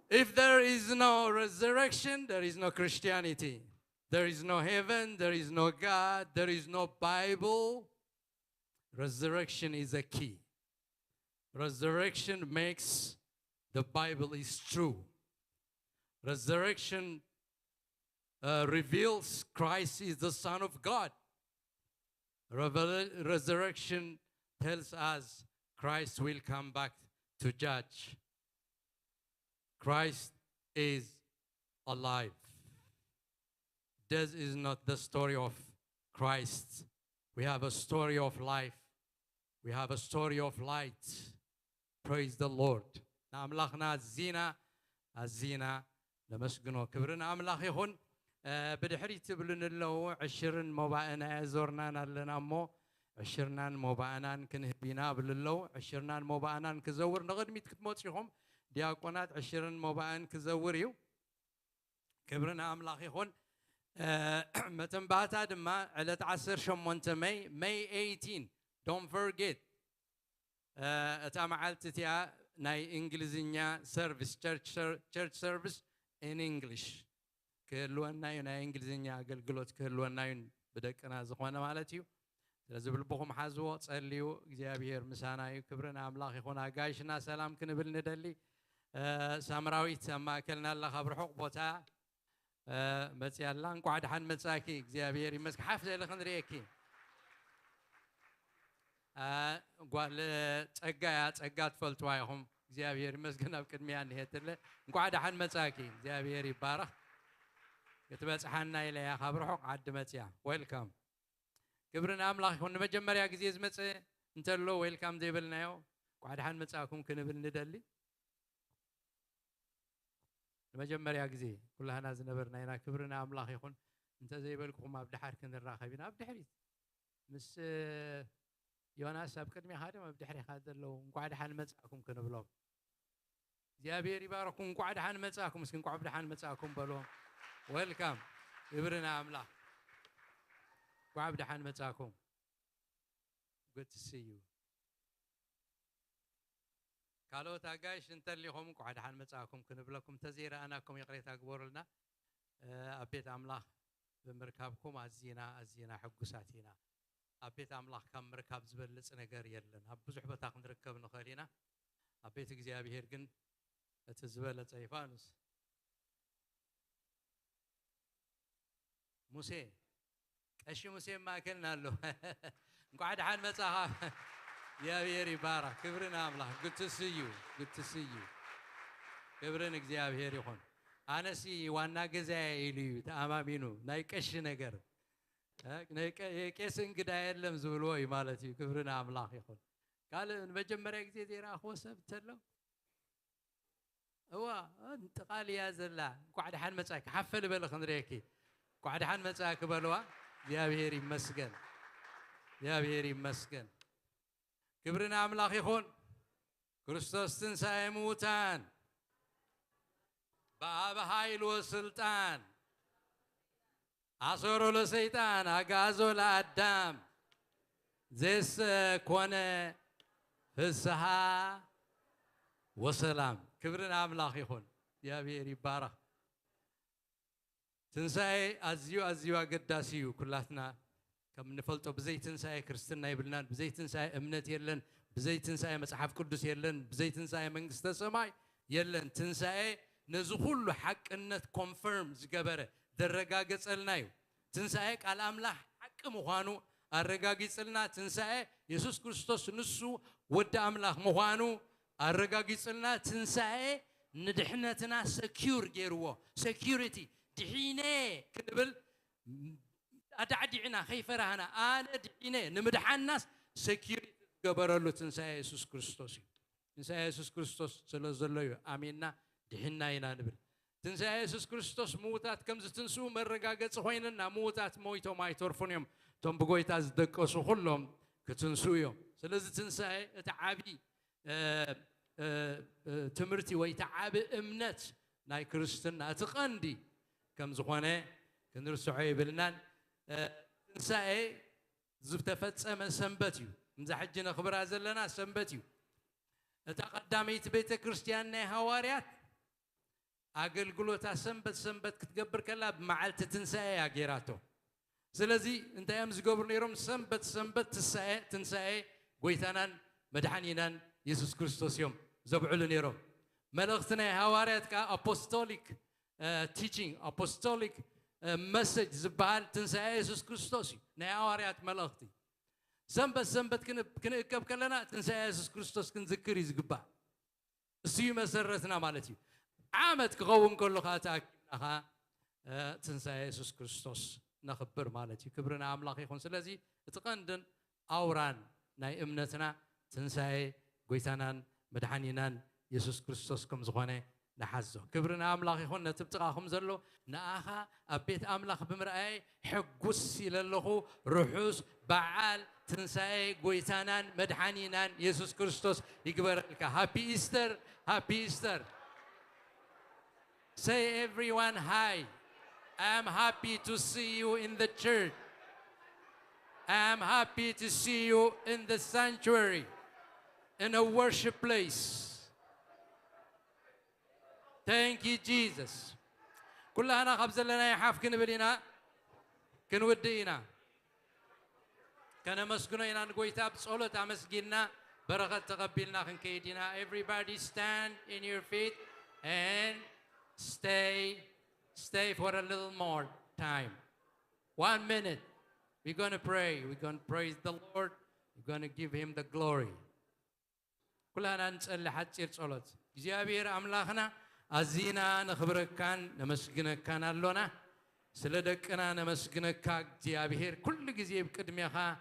Speaker 14: If there is no resurrection, there is no Christianity. There is no heaven, there is no God, there is no Bible. Resurrection is a key. Resurrection makes the Bible is true. Resurrection reveals Christ is the Son of God. Resurrection tells us Christ will come back to judge. Christ is alive. This is not the story of Christ. We have a story of life. We have a story of light. Praise the Lord. نعملخنا الزينة لمسجنو كبرنا أملاخ يخون بدحري تبلن اللو 20 مبانا زورنا لنا مو 20 مبانا كنهبينا باللو 20 مبانا كزور نغد ميت كتموتشهم دياقونات 20 مبانا كزوريو كبرنا أملاخ يخون متنباتا دما على 10 شمونت May 18. Don't forget. أتعملت ناي إنجليزية service church service in English. كلونا ينا إنجليزية قلقلوت كلونا ين بدك أنا زخوانا مالتيو. لازم بلبخم حزو تصليو جابير مسانا يكبرنا أملاخ يخونا قايشنا سلام كنبل ندلي سامراويت أما كلنا الله خبر حق بوتا بس يلا نقعد حن مساكي جابير يمسك حفزة لخندريكي. قال تقات فلتوايهم جابير مسكنا بكدميان هيتله نقعد حن مساكي جابير يبارك كتبت حنا إلى خبر حق عد متيا ويلكم كبرنا أملاخ كنا بجمر يا جزيز متى نتلو ويلكم ديبلنا يو قعد حن مساكم كنا بندلي بجمر يا جزي كلها ناس نبرنا هنا كبرنا أملاخ يكون أنت زي بالكم ما بدي حرك من الراخبين أبدي حريت مس يوناس أبكر هذا ما بدي حري هذا لو نقعد حن مساكم كنا بلوم جابير يباركم نقعد حن مساكم مسكين نقعد حن مساكم بلوم ويلكم يبرنا أملاخ وعبد حن مساكم good to see you قالوا تاجايش انت اللي هم قعد حن مساكم كنا بلكم تزير أناكم يقري تكبر لنا أبيت أملاخ بمركبكم الزينة حق ساتينا أبيت أملاخ كم مركب زبل لسنا قريلن أبوزح بتاخد نركب نخلينا أبيت جزيابي هيرجن تزبل تايفانوس موسى أشي موسى ما أكلنا له نقعد حن مساها يا بيري بارك كبرنا أملاخ good to see you كبرنا جزيابي هيريخون أنا سي وانا جزاي ليو تأمامينو نايكش نجر كيسن كده يلم زولوي مالتي كبرنا أملاخ يخون قال نبجمر جزي دير أخو سبتلو هو انت قال يا زلا قعد حن مساك حفل بالخندريكي قعد حن مساك بلوا يا بيري مسكن يا بيري مسكن كبرنا أملاخ يخون كريستوس تنسى موتان باب هايل وسلطان عصروا لسيطان أجازوا لأدام زيس كونه فسها وسلام كبرنا أملاخ يخون يا بيري بارك تنساي أزيو قداسيو كلاتنا كم نفلتو بزي تنساي كريستنا يبلنا بزي تنساي أمنت يلن بزي تنساي مسحف قدس يلن بزي تنساي منقسط السماء يلن تنساي نزخل حق إنت كونفيرمز جبره درجاجس النايو تنساي على أملاح حق مخانو الرجاجس النا تنساي يسوع كريستوس نسو ود أملاح مخانو الرجاجس النا تنساي ندحنتنا secure جيروا security دحينه كنبل أدعينا خيف رهنا أنا دحينه نمدح الناس security جبرلو تنساي يسوع كريستوس تنساي يسوع كريستوس سلزلوا آميننا دحنا ينا نبل تنساي يسوع كريستوس موتات كم زتنسو مرقاقت خويننا موتات مويتو ما يتورفونيهم توم بقويت أزدقسو كلهم كتنسويو سلز تنساي تعبي تمرتي ويتعب امنت ناي كريستنا اتقندي كم زخونه كنرسو عيبلنا تنساي زفتفتسم سنبتيو مزحجنا خبر ازلنا سنبتيو تقدميت بيت كريستيان هواريات اقلقلوتا سنبت كتقبر كلا بمعلت تنساي يا جيراتو سلازي انت يامز قبر نيروم سنبت تنساي قويتانان مدحانينان يسوع كريستوس يوم زبعلو نيروم ملغتنا هواريات كا apostolic teaching apostolic message زبال تنساي يسوع كريستوس نا هواريات ملغتي سنبت كنكب كلنا تنساي يسوع كريستوس كنذكر يزقبا سي مسرتنا مالتي عامت كغون كل خاتك نخا تنساي يسوع كريستوس نخبر مالتي كبرنا أملاك يكون سلازي تقندن أوران ناي امنتنا تنساي قويتانان مدحانينان يسوع كريستوس كم زغانه نحزو كبرنا أملاك يكون نتبتقاهم زلو ناخا أبيت أملاك بمرأي حقوس للهو روحوس بعال تنساي قويتانان مدحانينان يسوع كريستوس يكبر لك هابي إيستر هابي إيستر say everyone hi I'm happy to see you in the church. I'm happy to see you in the sanctuary, in a worship place. Thank you, Jesus. كلنا خبز لنا يحاف كنبلينا كنودينا كنا مسكونينا نقويتا بسولة مسجينا بركة تقبلنا خنكيدنا. Everybody stand in your feet and stay for a little more time. 1 minute. We're going to pray. We're going to praise the Lord. We're going to give him the glory. كلنا نسأل حتى الصلاة. جابير أملاخنا أزينا نخبرك كان نمسكنك كان اللونا سلدكنا نمسكنك كجابير كل جزيب كدميها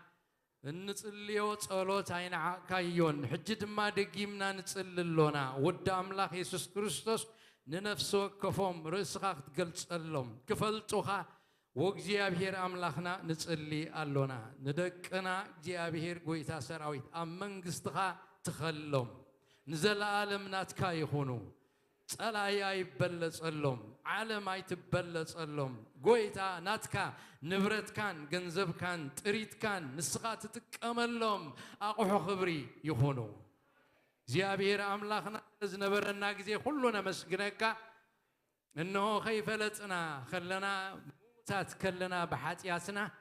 Speaker 14: نتصليو صلوت عين كايون حجة ما دقيمنا نتصل اللونا ود أملاخ يسوع كريستوس ننفسو كفوم رزقك تقلت اللهم كفلتوها وجزيابير أملاخنا نتصلي اللونا ندكنا جزيابير قويتا سراويت أمن قصتها تخلهم نزل عالم ناتكا يخونو صلاة يبلص اللهم عالم يتبلص اللهم قويتا ناتكا نبرت كان جنزب كان تريد كان نسقات تتكملهم أقوح خبري يخونو زيابير أملاخنا زنبرنا جزي كلنا مسجنك إنه خيفلتنا خلنا موتات كلنا بحاتياتنا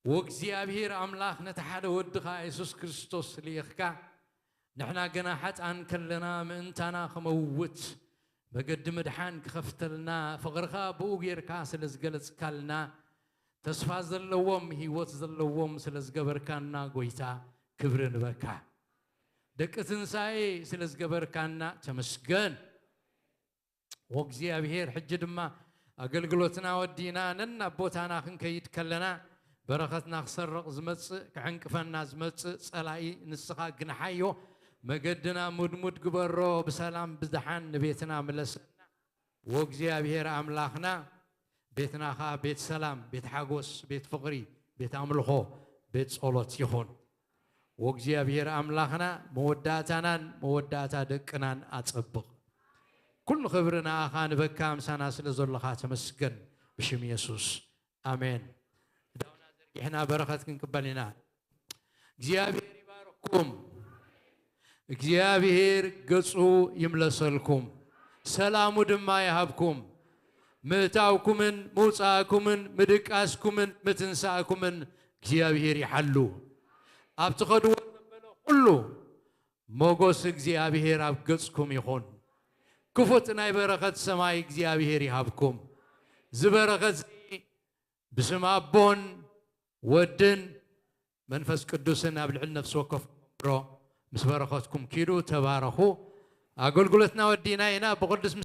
Speaker 14: وزيابير أملاخنا تحد ودخا يسوع كريستوس ليخكا نحنا جناحات عن كلنا من تنا خموت بقد مدحان كختلنا فغرخا بوغير كاس لزقلت كلنا تصفى اللوم هي وتز اللوم سلزقبر كاننا قويتا كبرن بكا دكتن ساي سلزقبر كاننا تمسكن وغزيابير حجد ما أقلقلوتنا ودينا ننا بوتانا خن كيد كلنا بركتنا خسر زمت كعنك فنا زمت صلاي نسخا جنحيو مقدنا مدمد قبرو بسلام بزدحان بيتنا ملسنا وغزيابير أملاخنا بيتنا خا بيت سلام بيت حقوس بيت فقري بيت أملخو بيت صولت يخون وغزيابير أملاخنا موداتا دكنان أتصبق كل خبرنا أخان بكام سنة سلزولخات مسكن بشم يسوس آمين إحنا بركتكم قبلنا እግዚአብሔር ይባርኩም እግዚአብሔር ገጹ ይምለሰልኩም ሰላሙ ድማ ይሃብኩም ምእታውኩምን ሙፃእኩምን ምድቃስኩምን ምትንሳእኩምን እግዚአብሔር ይሐሉ ኣብትኸድዎ ዘበለ ኩሉ ሞጎስ እግዚአብሔር ኣብ ገጽኩም ይኹን ክፉት ናይ በረኸት ሰማይ እግዚአብሔር ይሃብኩም ዝበረኸት بسم أبون ودن منفس قدوسن أبلع النفس وكف برو مسبرخاتكم كيلو تبارخو أقول قلتنا ودينا هنا بقدس